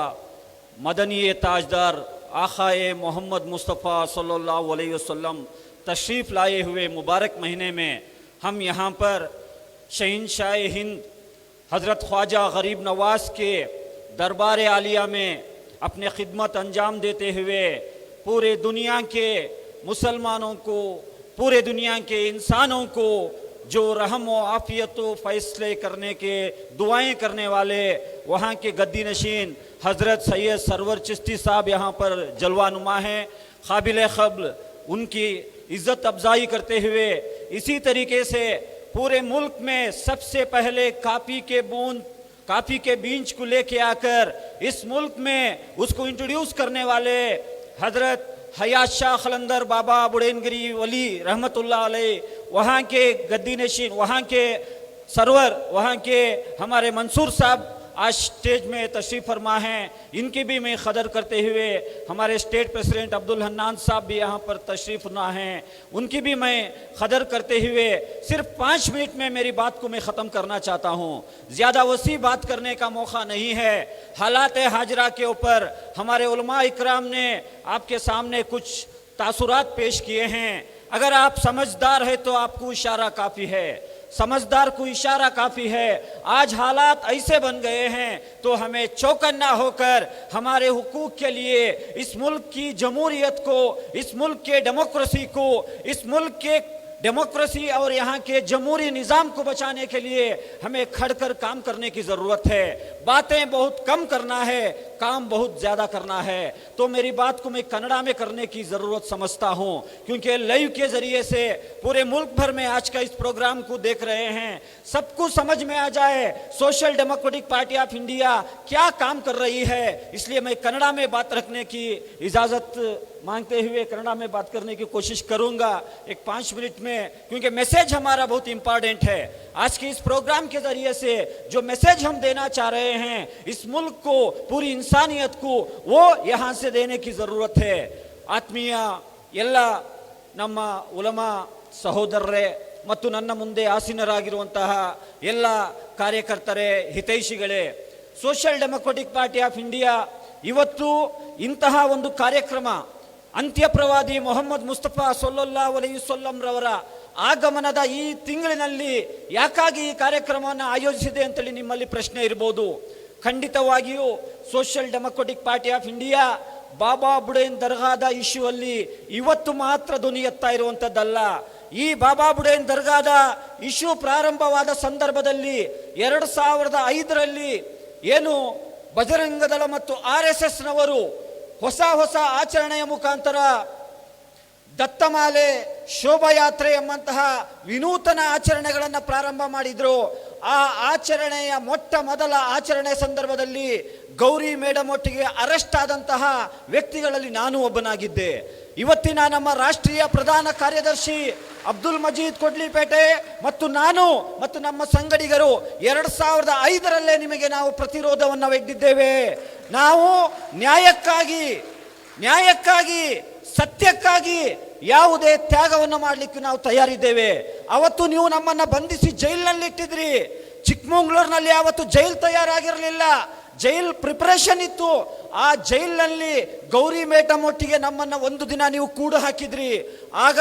S9: मदनी ताजदार आकाए मोहम्मद मुस्तफ़ा सल्लल्लाहु अलैहि वसल्लम तशरीफ़ लाए हुए मुबारक महीने में हम यहाँ पर शहंशाह हिंद हज़रत ख्वाजा गरीब नवाज़ के दरबार आलिया में अपने खिदमत अंजाम देते हुए पूरे दुनिया के मुसलमानों को, पूरे दुनिया के इंसानों को जो रहम व आफ़ियत व फ़ैसले करने के दुआएं करने वाले वहाँ के गद्दी नशीन हज़रत सैयद सरवर चिश्ती साहब यहाँ पर जलवानुमा हैं। काबिल क़ब्ल उनकी इज़्ज़त अफजाई करते हुए इसी तरीके से पूरे मुल्क में सबसे पहले काफ़ी के बीज को लेके आकर इस मुल्क में उसको इंट्रोड्यूस करने वाले हज़रत हयात शाह खलंदर बाबा बुढ़नगिरी वली रहमतुल्लाह अलैह, वहाँ के गद्दी नशीन, वहाँ के सरवर, वहाँ के हमारे मंसूर साहब आज स्टेज में तशरीफ़ फरमा हैं। इनकी भी मैं कदर करते हुए हमारे स्टेट प्रेसिडेंट अब्दुल हन्नान साहब भी यहाँ पर तशरीफ़ फरमा हैं, उनकी भी मैं कदर करते हुए सिर्फ 5 मिनट में मेरी बात को मैं ख़त्म करना चाहता हूँ। ज़्यादा वसी बात करने का मौका नहीं है। हालात हाजरा के ऊपर हमारे उलमा इकराम ने आपके सामने कुछ तासुरात पेश किए हैं। अगर आप समझदार है तो आपको इशारा काफ़ी है। समझदार को इशारा काफ़ी है। आज हालात ऐसे बन गए हैं तो हमें चौकन्ना होकर हमारे हुकूक के लिए, इस मुल्क की जमहूरियत को, इस मुल्क के डेमोक्रेसी को, इस मुल्क के डेमोक्रेसी और यहाँ के जमहूरी निज़ाम को बचाने के लिए हमें खड़कर काम करने की ज़रूरत है। बातें बहुत कम करना है, काम बहुत ज़्यादा करना है। तो मेरी बात को मैं कन्नड़ा में करने की ज़रूरत समझता हूँ, क्योंकि लाइव के ज़रिए से पूरे मुल्क भर में आज का इस प्रोग्राम को देख रहे हैं, सबको समझ में आ जाए social Democratic Party of India क्या काम कर रही है। इसलिए मैं कन्नड़ा में बात रखने की इजाज़त मांगते हुए कन्नड़ा में बात करने की कोशिश करूंगा एक 5 मिनट में, क्योंकि मैसेज हमारा बहुत इंपॉर्टेंट है। आज के इस प्रोग्राम के जरिए से जो मैसेज हम देना चाह रहे हैं इस मुल्क को, पूरी इंसानियत को, वो यहाँ से देने की ज़रूरत है। ಆತ್ಮೀಯ ಎಲ್ಲ ನಮ್ಮ ಉಲಮಾ ಸಹೋದರರೇ ಮತ್ತು ನನ್ನ ಮುಂದೆ ಆಸೀನರಾಗಿರುವಂತಹ ಎಲ್ಲ ಕಾರ್ಯಕರ್ತರೇ, ಹಿತೈಷಿಗಳೇ, Social Democratic Party of India ಇವತ್ತು ಇಂತಹ ಒಂದು ಕಾರ್ಯಕ್ರಮ, ಅಂತ್ಯಪ್ರವಾದಿ ಮೊಹಮ್ಮದ್ ಮುಸ್ತಫಾ ಸಲ್ಲಲ್ಲಾಹು ಅಲೈಹಿ ವಸಲ್ಲಂ ರವರ ಆಗಮನದ ಈ ತಿಂಗಳಿನಲ್ಲಿ ಯಾಕಾಗಿ ಈ ಕಾರ್ಯಕ್ರಮವನ್ನು ಆಯೋಜಿಸಿದೆ ಅಂತೇಳಿ ನಿಮ್ಮಲ್ಲಿ ಪ್ರಶ್ನೆ ಇರಬಹುದು. ಖಂಡಿತವಾಗಿಯೂ Social Democratic Party of India Baba Budan ದರ್ಗಾದ ಇಶ್ಯೂ ಅಲ್ಲಿ ಇವತ್ತು ಮಾತ್ರ ಧ್ವನಿ ಎತ್ತಾ ಇರುವಂಥದ್ದಲ್ಲ. ಈ ಬಾಬಾ ಬುಡೇನ್ ದರ್ಗಾದ ಇಶ್ಯೂ ಪ್ರಾರಂಭವಾದ ಸಂದರ್ಭದಲ್ಲಿ 2005ರಲ್ಲಿ ಏನು ಬಜರಂಗದಳ ಮತ್ತು RSS ನವರು ಹೊಸ ಹೊಸ ಆಚರಣೆಯ ಮುಖಾಂತರ ದತ್ತಮಾಲೆ, ಶೋಭಾಯಾತ್ರೆ ಎಂಬಂತಹ ವಿನೂತನ ಆಚರಣೆಗಳನ್ನು ಪ್ರಾರಂಭ ಮಾಡಿದ್ರು. ಆ ಆಚರಣೆಯ ಮೊಟ್ಟ ಮೊದಲ ಆಚರಣೆ ಸಂದರ್ಭದಲ್ಲಿ ಗೌರಿ ಮೇಡಮ್ ಒಟ್ಟಿಗೆ ಅರೆಸ್ಟ್ ಆದಂತಹ ವ್ಯಕ್ತಿಗಳಲ್ಲಿ ನಾನು ಒಬ್ಬನಾಗಿದ್ದೆ. ಇವತ್ತಿನ ನಮ್ಮ ರಾಷ್ಟ್ರೀಯ ಪ್ರಧಾನ ಕಾರ್ಯದರ್ಶಿ ಅಬ್ದುಲ್ ಮಜೀದ್ ಕೊಡ್ಲಿಪೇಟೆ ಮತ್ತು ನಾನು ಮತ್ತು ನಮ್ಮ ಸಂಗಡಿಗರು 2005ರಲ್ಲೇ ನಿಮಗೆ ನಾವು ಪ್ರತಿರೋಧವನ್ನು ಒಡ್ಡಿದ್ದೇವೆ. ನಾವು ನ್ಯಾಯಕ್ಕಾಗಿ ಸತ್ಯಕ್ಕಾಗಿ ಯಾವುದೇ ತ್ಯಾಗವನ್ನು ಮಾಡಲಿಕ್ಕೆ ನಾವು ತಯಾರಿದ್ದೇವೆ. ಅವತ್ತು ನೀವು ನಮ್ಮನ್ನು ಬಂಧಿಸಿ ಜೈಲಿನಲ್ಲಿ ಇಟ್ಟಿದ್ರಿ. ಚಿಕ್ಕಮಗಳೂರಿನಲ್ಲಿ ಅವತ್ತು ಜೈಲ್ ತಯಾರಾಗಿರಲಿಲ್ಲ, ಜೈಲ್ ಪ್ರಿಪರೇಷನ್ ಇತ್ತು. ಆ ಜೈಲಿನಲ್ಲಿ ಗೌರಿ ಮೇಡಮ್ ಒಟ್ಟಿಗೆ ನಮ್ಮನ್ನು ಒಂದು ದಿನ ನೀವು ಕೂಡು ಹಾಕಿದ್ರಿ. ಆಗ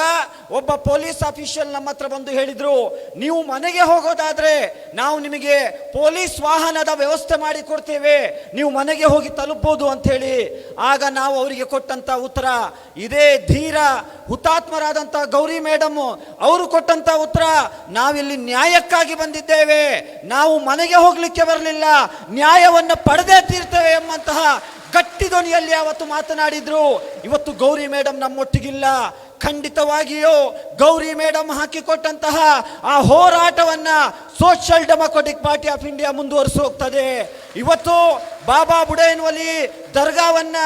S9: ಒಬ್ಬ ಪೊಲೀಸ್ ಆಫೀಷಿಯಲ್ ನಮ್ಮ ಹತ್ರ ಬಂದು ಹೇಳಿದ್ರು, ನೀವು ಮನೆಗೆ ಹೋಗೋದಾದ್ರೆ ನಾವು ನಿಮಗೆ ಪೊಲೀಸ್ ವಾಹನದ ವ್ಯವಸ್ಥೆ ಮಾಡಿ ಕೊಡ್ತೇವೆ, ನೀವು ಮನೆಗೆ ಹೋಗಿ ತಲುಪಬಹುದು ಅಂತ ಹೇಳಿ. ಆಗ ನಾವು ಅವರಿಗೆ ಕೊಟ್ಟಂತ ಉತ್ತರ, ಇದೇ ಧೀರ ಹುತಾತ್ಮರಾದಂಥ ಗೌರಿ ಮೇಡಮ್ ಅವರು ಕೊಟ್ಟಂತ ಉತ್ತರ, ನಾವಿಲ್ಲಿ ನ್ಯಾಯಕ್ಕಾಗಿ ಬಂದಿದ್ದೇವೆ, ನಾವು ಮನೆಗೆ ಹೋಗ್ಲಿಕ್ಕೆ ಬರಲಿಲ್ಲ, ನ್ಯಾಯವನ್ನು ಪಡೆದೇ ತೀರ್ತೇವೆ ಎಂಬಂತಹ ಗಟ್ಟಿ ಧ್ವನಿಯಲ್ಲಿ ಅವತ್ತು ಮಾತನಾಡಿದ್ರು. ಇವತ್ತು ಗೌರಿ ಮೇಡಮ್ ನಮ್ಮೊಟ್ಟಿಗಿಲ್ಲ. ಖಂಡಿತವಾಗಿಯೂ ಗೌರಿ ಮೇಡಮ್ ಹಾಕಿಕೊಟ್ಟಂತಹ ಆ ಹೋರಾಟವನ್ನ Social Democratic Party of India ಮುಂದುವರಿಸಿ ಹೋಗ್ತದೆ. ಇವತ್ತು ಬಾಬಾ ಬುಡೇನ್ ವಲಿ ದರ್ಗಾವನ್ನ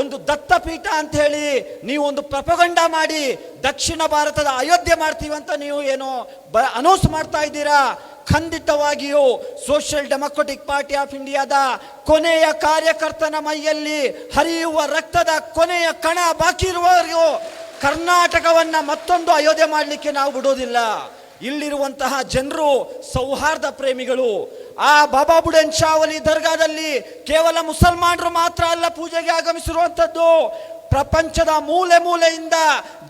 S9: ಒಂದು ದತ್ತಪೀಠ ಅಂತ ಹೇಳಿ ನೀವು ಒಂದು ಪ್ರಪಗಂಡ ಮಾಡಿ ದಕ್ಷಿಣ ಭಾರತದ ಅಯೋಧ್ಯೆ ಮಾಡ್ತೀವಿ ಅಂತ ನೀವು ಏನೋ ಅನೌನ್ಸ್ ಮಾಡ್ತಾ ಇದ್ದೀರಾ. ಖಂಡಿತವಾಗಿಯೂ ಸೋಷಿಯಲ್ ಡೆಮೊಕ್ರೆಟಿಕ್ ಪಾರ್ಟಿ ಆಫ್ ಇಂಡಿಯಾದ ಕೊನೆಯ ಕಾರ್ಯಕರ್ತನ ಮೈಯಲ್ಲಿ ಹರಿಯುವ ರಕ್ತದ ಕೊನೆಯ ಕಣ ಬಾಕಿ ಇರುವವರೆಗೂ ಕರ್ನಾಟಕವನ್ನ ಮತ್ತೊಂದು ಅಯೋಧ್ಯೆ ಮಾಡಲಿಕ್ಕೆ ನಾವು ಬಿಡೋದಿಲ್ಲ. ಇಲ್ಲಿರುವಂತಹ ಜನರು ಸೌಹಾರ್ದ ಪ್ರೇಮಿಗಳು. ಆ ಬಾಬಾ ಬುಡೇನ್ ಶಾವಲಿ ದರ್ಗಾದಲ್ಲಿ ಕೇವಲ ಮುಸಲ್ಮಾನರು ಮಾತ್ರ ಅಲ್ಲ ಪೂಜೆಗೆ ಆಗಮಿಸಿರುವಂಥದ್ದು. ಪ್ರಪಂಚದ ಮೂಲೆ ಮೂಲೆಯಿಂದ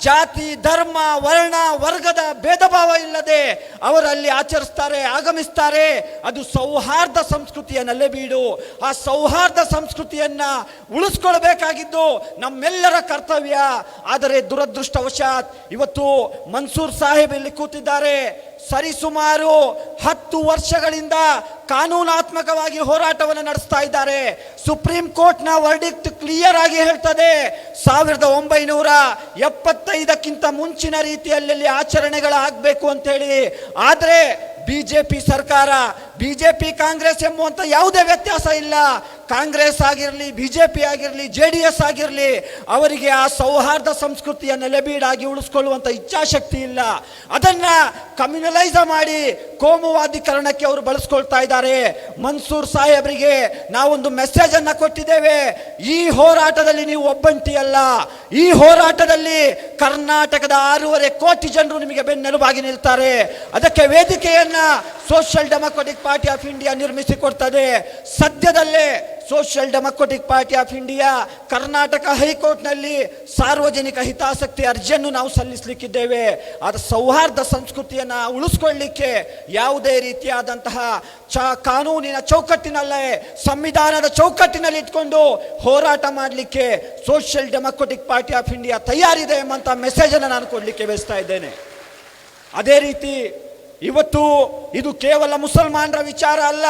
S9: ಜಾತಿ, ಧರ್ಮ, ವರ್ಣ, ವರ್ಗದ ಭೇದ ಭಾವ ಇಲ್ಲದೆ ಅವರಲ್ಲಿ ಆಚರಿಸ್ತಾರೆ, ಆಗಮಿಸ್ತಾರೆ. ಅದು ಸೌಹಾರ್ದ ಸಂಸ್ಕೃತಿಯ ನೆಲೆಬೀಡು. ಆ ಸೌಹಾರ್ದ ಸಂಸ್ಕೃತಿಯನ್ನ ಉಳಿಸ್ಕೊಳ್ಬೇಕಾಗಿದ್ದು ನಮ್ಮೆಲ್ಲರ ಕರ್ತವ್ಯ. ಆದರೆ ದುರದೃಷ್ಟವಶಾತ್ ಇವತ್ತು ಮನ್ಸೂರ್ ಸಾಹೇಬ್ ಇಲ್ಲಿ ಕೂತಿದ್ದಾರೆ. ಸರಿಸುಮಾರು 10 ವರ್ಷಗಳಿಂದ ಕಾನೂನಾತ್ಮಕವಾಗಿ ಹೋರಾಟವನ್ನು ನಡೆಸ್ತಾ ಇದ್ದಾರೆ. ಸುಪ್ರೀಂ ಕೋರ್ಟ್ನ ವರ್ಡಿಕ್ಟ್ ಕ್ಲಿಯರ್ ಆಗಿ ಹೇಳ್ತದೆ, 1975ಕ್ಕಿಂತ ಮುಂಚಿನ ರೀತಿಯಲ್ಲಿ ಆಚರಣೆಗಳಾಗಬೇಕು ಅಂತ ಹೇಳಿ. ಆದರೆ ಬಿಜೆಪಿ ಸರ್ಕಾರ, ಬಿಜೆಪಿ ಕಾಂಗ್ರೆಸ್ ಎಂಬುವಂತ ಯಾವುದೇ ವ್ಯತ್ಯಾಸ ಇಲ್ಲ. ಕಾಂಗ್ರೆಸ್ ಆಗಿರಲಿ, ಬಿಜೆಪಿ ಆಗಿರಲಿ, JDS ಆಗಿರಲಿ, ಅವರಿಗೆ ಆ ಸೌಹಾರ್ದ ಸಂಸ್ಕೃತಿಯ ನೆಲೆಬೀಡಾಗಿ ಉಳಿಸ್ಕೊಳ್ಳುವಂತ ಇಚ್ಛಾಶಕ್ತಿ ಇಲ್ಲ. ಅದನ್ನ ಕಮ್ಯುನಲೈಸ್ ಮಾಡಿ ಕೋಮುವಾದೀಕರಣಕ್ಕೆ ಅವರು ಬಳಸ್ಕೊಳ್ತಾ ಇದ್ದಾರೆ. ಮನ್ಸೂರ್ ಸಾಹೇಬರಿಗೆ ನಾವೊಂದು ಮೆಸೇಜ್ ಅನ್ನ ಕೊಟ್ಟಿದ್ದೇವೆ. ಈ ಹೋರಾಟದಲ್ಲಿ ನೀವು ಒಬ್ಬಂಟಿಯಲ್ಲ. ಈ ಹೋರಾಟದಲ್ಲಿ ಕರ್ನಾಟಕದ 6.5 ಕೋಟಿ ಜನರು ನಿಮಗೆ ಬೆನ್ನೆಲುಬಾಗಿ ನಿಲ್ತಾರೆ. ಅದಕ್ಕೆ ವೇದಿಕೆಯನ್ನ Social Democratic
S10: Party of India ನಿರ್ಮಿಸಿಕೊಡ್ತದೆ. ಸದ್ಯದಲ್ಲೇ Social Democratic Party of India Karnataka ಹೈಕೋರ್ಟ್ನಲ್ಲಿ ಸಾರ್ವಜನಿಕ ಹಿತಾಸಕ್ತಿ ಅರ್ಜಿಯನ್ನು ನಾವು ಸಲ್ಲಿಸಲಿಕ್ಕಿದ್ದೇವೆ. ಅದು ಸೌಹಾರ್ದ ಸಂಸ್ಕೃತಿಯನ್ನು ಉಳಿಸ್ಕೊಳ್ಳಿಕ್ಕೆ ಯಾವುದೇ ರೀತಿಯಾದಂತಹ ಕಾನೂನಿನ ಚೌಕಟ್ಟಿನಲ್ಲೇ ಸಂವಿಧಾನದ ಚೌಕಟ್ಟಿನಲ್ಲಿ ಇಟ್ಕೊಂಡು ಹೋರಾಟ ಮಾಡಲಿಕ್ಕೆ Social Democratic Party of India ತಯಾರಿದೆ ಎಂಬಂಥ ಮೆಸೇಜನ್ನು ನಾನು ಕೊಡಲಿಕ್ಕೆ ಬಯಸ್ತಾ ಇದ್ದೇನೆ. ಅದೇ ರೀತಿ ಇವತ್ತು ಇದು ಕೇವಲ ಮುಸಲ್ಮಾನರ ವಿಚಾರ ಅಲ್ಲ.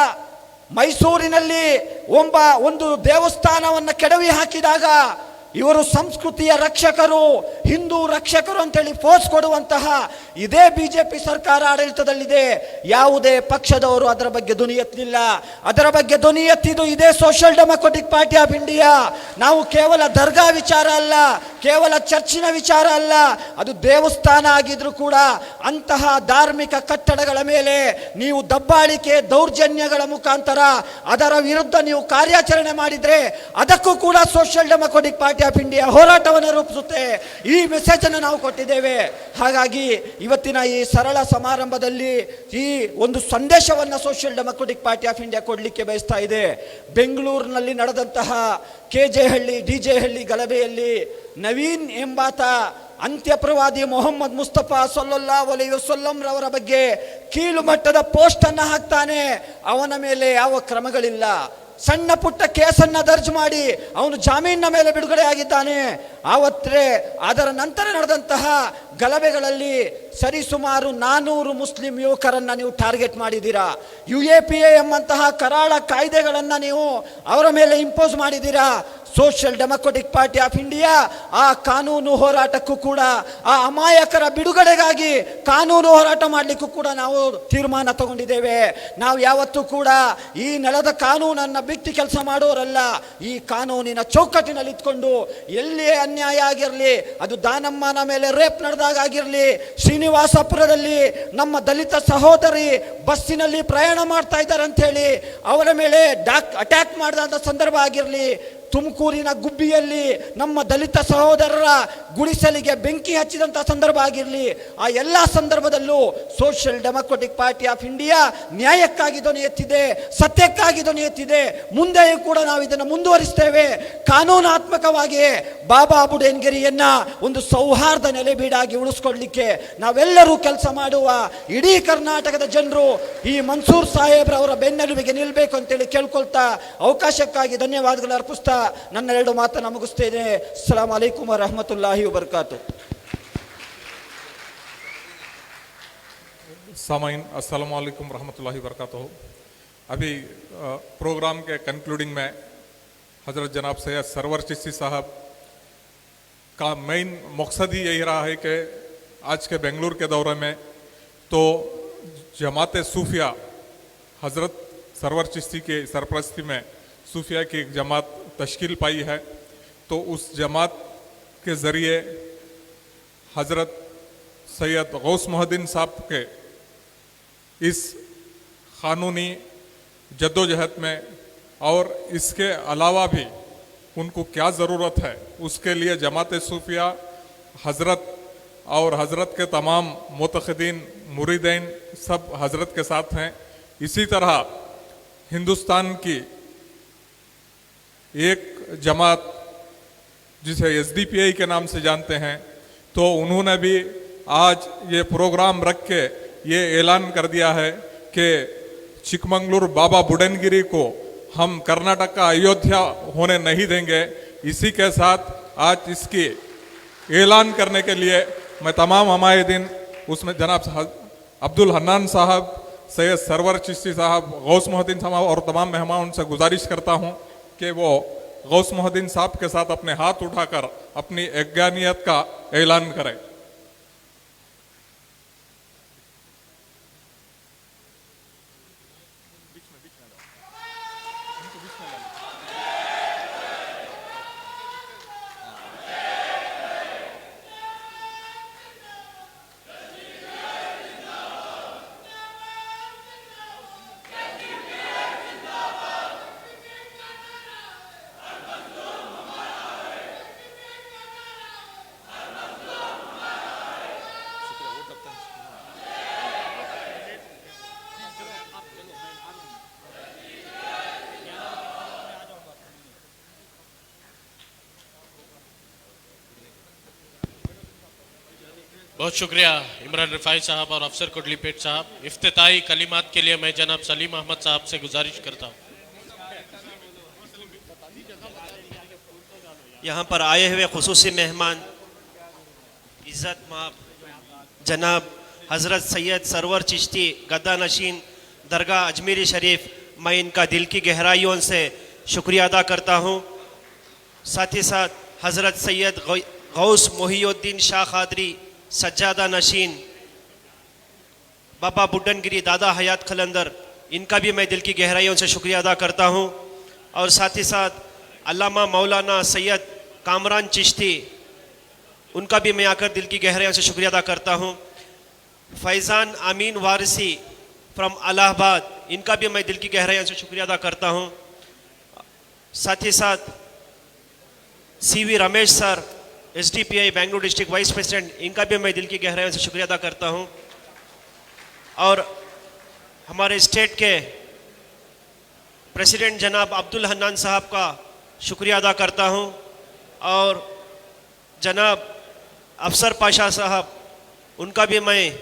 S10: ಮೈಸೂರಿನಲ್ಲಿ ಒಂದು ದೇವಸ್ಥಾನವನ್ನು ಕೆಡವಿ ಹಾಕಿದಾಗ ಇವರು ಸಂಸ್ಕೃತಿಯ ರಕ್ಷಕರು, ಹಿಂದೂ ರಕ್ಷಕರು ಅಂತೇಳಿ ಫೋರ್ಸ್ ಕೊಡುವಂತಹ ಇದೇ ಬಿಜೆಪಿ ಸರ್ಕಾರ ಆಡಳಿತದಲ್ಲಿದೆ. ಯಾವುದೇ ಪಕ್ಷದವರು ಅದರ ಬಗ್ಗೆ ಧ್ವನಿ ಎತ್ತಲಿಲ್ಲ. ಅದರ ಬಗ್ಗೆ ಧ್ವನಿ ಎತ್ತಿದ್ದು ಇದೇ social Democratic Party of India. ನಾವು ಕೇವಲ ದರ್ಗಾ ವಿಚಾರ ಅಲ್ಲ, ಕೇವಲ ಚರ್ಚಿನ ವಿಚಾರ ಅಲ್ಲ, ಅದು ದೇವಸ್ಥಾನ ಆಗಿದ್ರು ಕೂಡ ಅಂತಹ ಧಾರ್ಮಿಕ ಕಟ್ಟಡಗಳ ಮೇಲೆ ನೀವು ದಬ್ಬಾಳಿಕೆ ದೌರ್ಜನ್ಯಗಳ ಮುಖಾಂತರ ಅದರ ವಿರುದ್ಧ ನೀವು ಕಾರ್ಯಾಚರಣೆ ಮಾಡಿದ್ರೆ ಅದಕ್ಕೂ ಕೂಡ social Democratic Party of India ಹೋರಾಟವನ್ನು ರೂಪಿಸುತ್ತೆ. ಈ ಮೆಸೇಜ್ ಅನ್ನು ನಾವು ಕೊಟ್ಟಿದ್ದೇವೆ. ಹಾಗಾಗಿ ಇವತ್ತಿನ ಈ ಸರಳ ಸಮಾರಂಭದಲ್ಲಿ ಈ ಒಂದು ಸಂದೇಶವನ್ನು social Democratic Party of India ಕೊಡಲಿಕ್ಕೆ ಬಯಸ್ತಾ ಇದೆ. ಬೆಂಗಳೂರಿನಲ್ಲಿ ನಡೆದಂತಹ KJ ಹಳ್ಳಿ DJ ಹಳ್ಳಿ ಗಲಭೆಯಲ್ಲಿ ನವೀನ್ ಎಂಬಾತ ಅಂತ್ಯಪ್ರವಾದಿ ಮೊಹಮ್ಮದ್ ಮುಸ್ತಫಾ ಸಲ್ಲಲ್ಲಾಹು ಅಲೈಹಿ ವಸಲ್ಲಂ ರವರ ಬಗ್ಗೆ ಕೀಳು ಮಟ್ಟದ ಪೋಸ್ಟ್ ಅನ್ನು ಹಾಕ್ತಾನೆ. ಅವನ ಮೇಲೆ ಯಾವ ಕ್ರಮಗಳಿಲ್ಲ. ಸಣ್ಣ ಪುಟ್ಟ ಕೇಸನ್ನು ದರ್ಜ್ ಮಾಡಿ ಅವನು ಜಾಮೀನಿನ ಮೇಲೆ ಬಿಡುಗಡೆ ಆಗಿದ್ದಾನೆ. ಆವತ್ತೇ ಅದರ ನಂತರ ನಡೆದಂತಹ ಗಲಭೆಗಳಲ್ಲಿ ಸರಿಸುಮಾರು 400 ಮುಸ್ಲಿಂ ಯುವಕರನ್ನು ನೀವು ಟಾರ್ಗೆಟ್ ಮಾಡಿದ್ದೀರಾ. UAPA ಎಂಬಂತಹ ಕರಾಳ ಕಾಯ್ದೆಗಳನ್ನು ನೀವು ಅವರ ಮೇಲೆ ಇಂಪೋಸ್ ಮಾಡಿದ್ದೀರಾ. Social Democratic Party of India ಆ ಕಾನೂನು ಹೋರಾಟಕ್ಕೂ ಕೂಡ, ಆ ಅಮಾಯಕರ ಬಿಡುಗಡೆಗಾಗಿ ಕಾನೂನು ಹೋರಾಟ ಮಾಡಲಿಕ್ಕೂ ಕೂಡ ನಾವು ತೀರ್ಮಾನ ತಗೊಂಡಿದ್ದೇವೆ. ನಾವು ಯಾವತ್ತೂ ಕೂಡ ಈ ನೆಲದ ಕಾನೂನನ್ನು ಬಿಟ್ಟು ಕೆಲಸ ಮಾಡೋರಲ್ಲ. ಈ ಕಾನೂನಿನ ಚೌಕಟ್ಟಿನಲ್ಲಿ ಇಟ್ಕೊಂಡು ಎಲ್ಲಿಯೇ ಅನ್ಯಾಯ ಆಗಿರಲಿ, ಅದು ದಾನಮ್ಮನ ಮೇಲೆ ರೇಪ್ ನಡೆದಾಗ ಆಗಿರಲಿ, ಶ್ರೀನಿವಾಸಪುರದಲ್ಲಿ ನಮ್ಮ ದಲಿತ ಸಹೋದರಿ ಬಸ್ಸಿನಲ್ಲಿ ಪ್ರಯಾಣ ಮಾಡ್ತಾ ಇದ್ದಾರೆ ಅಂತ ಹೇಳಿ ಅವರ ಮೇಲೆ ಅಟ್ಯಾಕ್ ಮಾಡಿದಂಥ ಸಂದರ್ಭ ಆಗಿರಲಿ, ತುಮಕೂರಿನ ಗುಬ್ಬಿಯಲ್ಲಿ ನಮ್ಮ ದಲಿತ ಸಹೋದರರ ಗುಡಿಸಲಿಗೆ ಬೆಂಕಿ ಹಚ್ಚಿದಂಥ ಸಂದರ್ಭ ಆಗಿರಲಿ, ಆ ಎಲ್ಲ ಸಂದರ್ಭದಲ್ಲೂ social Democratic Party of India ನ್ಯಾಯಕ್ಕಾಗಿ ಧ್ವನಿ ಎತ್ತಿದೆ, ಸತ್ಯಕ್ಕಾಗಿ ಧ್ವನಿ ಎತ್ತಿದೆ. ಮುಂದೆಯೂ ಕೂಡ ನಾವು ಇದನ್ನು ಮುಂದುವರಿಸ್ತೇವೆ. ಕಾನೂನಾತ್ಮಕವಾಗಿ ಬಾಬಾ ಬುಡನ್ಗಿರಿಯನ್ನ ಒಂದು ಸೌಹಾರ್ದ ನೆಲೆಬೀಡಾಗಿ ಉಳಿಸ್ಕೊಳ್ಳಿಕ್ಕೆ ನಾವೆಲ್ಲರೂ ಕೆಲಸ ಮಾಡುವ. ಇಡೀ ಕರ್ನಾಟಕದ ಜನರು ಈ ಮನ್ಸೂರ್ ಸಾಹೇಬ್ರವರ ಬೆನ್ನೆಲುಬಿಗೆ ನಿಲ್ಲಬೇಕು ಅಂತೇಳಿ ಕೇಳ್ಕೊಳ್ತಾ ಅವಕಾಶಕ್ಕಾಗಿ ಧನ್ಯವಾದಗಳು ಅರ್ಪಿಸ್ತಾ ನನ್ನ 2 ಮಾತನ್ನು ಮುಗಿಸ್ತೇನೆ. ಅಸ್ಸಲಾಮು ಅಲೈಕುಂ ವರಹಮತುಲ್ಲಾಹಿ ವಬರಕಾತು.
S11: सामाइन अस्सलाम वालेकुम रहमतुल्लाहि वबरकातुहू। अभी प्रोग्राम के कंक्लूडिंग में हज़रत जनाब सैयद सरवर चिश्ती साहब का मेन मकसद ही यही रहा है कि आज के बेंगलुरु के दौरे में तो जमात सूफिया हज़रत सरवर चिश्ती के सरपरस्ती में सूफिया की एक जमात तश्कील पाई है, तो उस जमात के ज़रिए हज़रत सैयद गौस मोहद्दीन साहब के इस क़ानूनी जद्दोजहद में और इसके अलावा भी उनको क्या ज़रूरत है उसके लिए जमात सूफिया हज़रत और हज़रत के तमाम मुतक़िदीन मुरीदीन सब हज़रत के साथ हैं। इसी तरह हिंदुस्तान की एक जमात जिसे SDPI के नाम से जानते हैं, तो उन्होंने भी आज ये प्रोग्राम रख के ये ऐलान कर दिया है कि चिकमंगलुरु बाबा बुडनगिरी को हम कर्नाटक का अयोध्या होने नहीं देंगे। इसी के साथ आज इसकी ऐलान करने के लिए मैं तमाम हमायदीन उसमें जनाब अब्दुल हन्नान साहब, सैयद सरवर चिश्ती साहब, गौस मोहद्दीन साहब और तमाम मेहमान से गुजारिश करता हूँ कि वो गौस मोहद्दीन साहब के साथ अपने हाथ उठाकर अपनी यज्ञानियत का ऐलान करें।
S4: बहुत शुक्रिया इमरान रिफाई साहब और अफसर कुडलीपेट साहब। इफ्तिताई कलिमात के लिए मैं जनाब सलीम अहमद साहब से गुजारिश करता हूँ।
S1: यहाँ पर आए हुए खुसूसी मेहमान इज़्ज़त माब जनाब हज़रत सैयद सरवर चिश्ती गद्दा नशीन दरगाह अजमेरी शरीफ, मैं इनका दिल की गहराइयों से शुक्रिया अदा करता हूँ। साथ ही साथ हज़रत सैयद गौस मोहिउद्दीन शाह खादरी सज्जादा नशीन बाबा बुड्डनगिरी दादा हयात खलंदर, इनका भी मैं दिल की गहराइयों से शुक्रिया अदा करता हूँ। और साथ ही साथ अल्लामा मौलाना सैयद कामरान चिश्ती, उनका भी मैं आकर दिल की गहराइयों से शुक्रिया अदा करता हूँ। फैज़ान अमीन वारिसी फ्रॉम इलाहाबाद, इनका भी मैं दिल की गहराइयों से शुक्रिया अदा करता हूँ। साथ ही साथ CV Ramesh sir SDPI Bengaluru district vice president, इनका भी मैं दिल की गहराइयों से शुक्रिया अदा करता हूँ। और हमारे स्टेट के प्रेसिडेंट जनाब अब्दुल हन्नान साहब का शुक्रिया अदा करता हूँ। और जनाब अफसर पाशा साहब, उनका भी मैं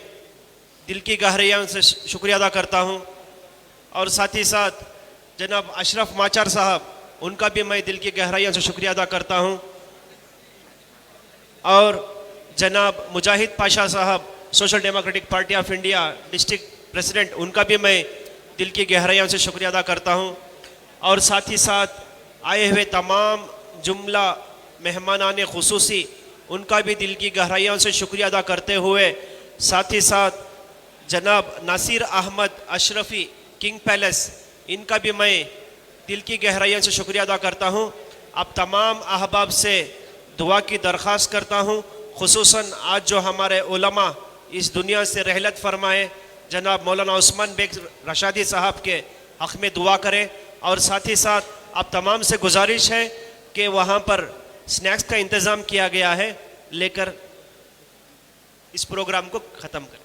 S1: दिल की गहराइयों से शुक्रिया अदा करता हूँ। और साथ ही साथ जनाब अशरफ माचार साहब, उनका भी मैं दिल की गहराइयों से शुक्रिया अदा करता हूँ। और जनाब मुजाहिद पाशा साहब Social Democratic Party of India district president, उनका भी मैं दिल की गहराइयों से शुक्रिया अदा करता हूँ। और साथ ही साथ आए हुए तमाम जुमला मेहमानान खुसूसी, उनका भी दिल की गहराइयों से शुक्रिया अदा करते हुए, साथ ही साथ जनाब नासिर अहमद अशरफी किंग पैलेस, इनका भी मैं दिल की गहराइयों से शुक्रिया अदा करता हूँ। अब तमाम अहबाब से दुआ की दरख्वास्त करता हूँ, खुसूसन आज जो हमारे उलमा इस दुनिया से रहलत फरमाए, जनाब मौलाना उस्मान बेग रशादी साहब के हक़ में दुआ करें। और साथ ही साथ अब तमाम से गुजारिश है कि वहाँ पर स्नैक्स का इंतज़ाम किया गया है, लेकर इस प्रोग्राम को ख़त्म करें।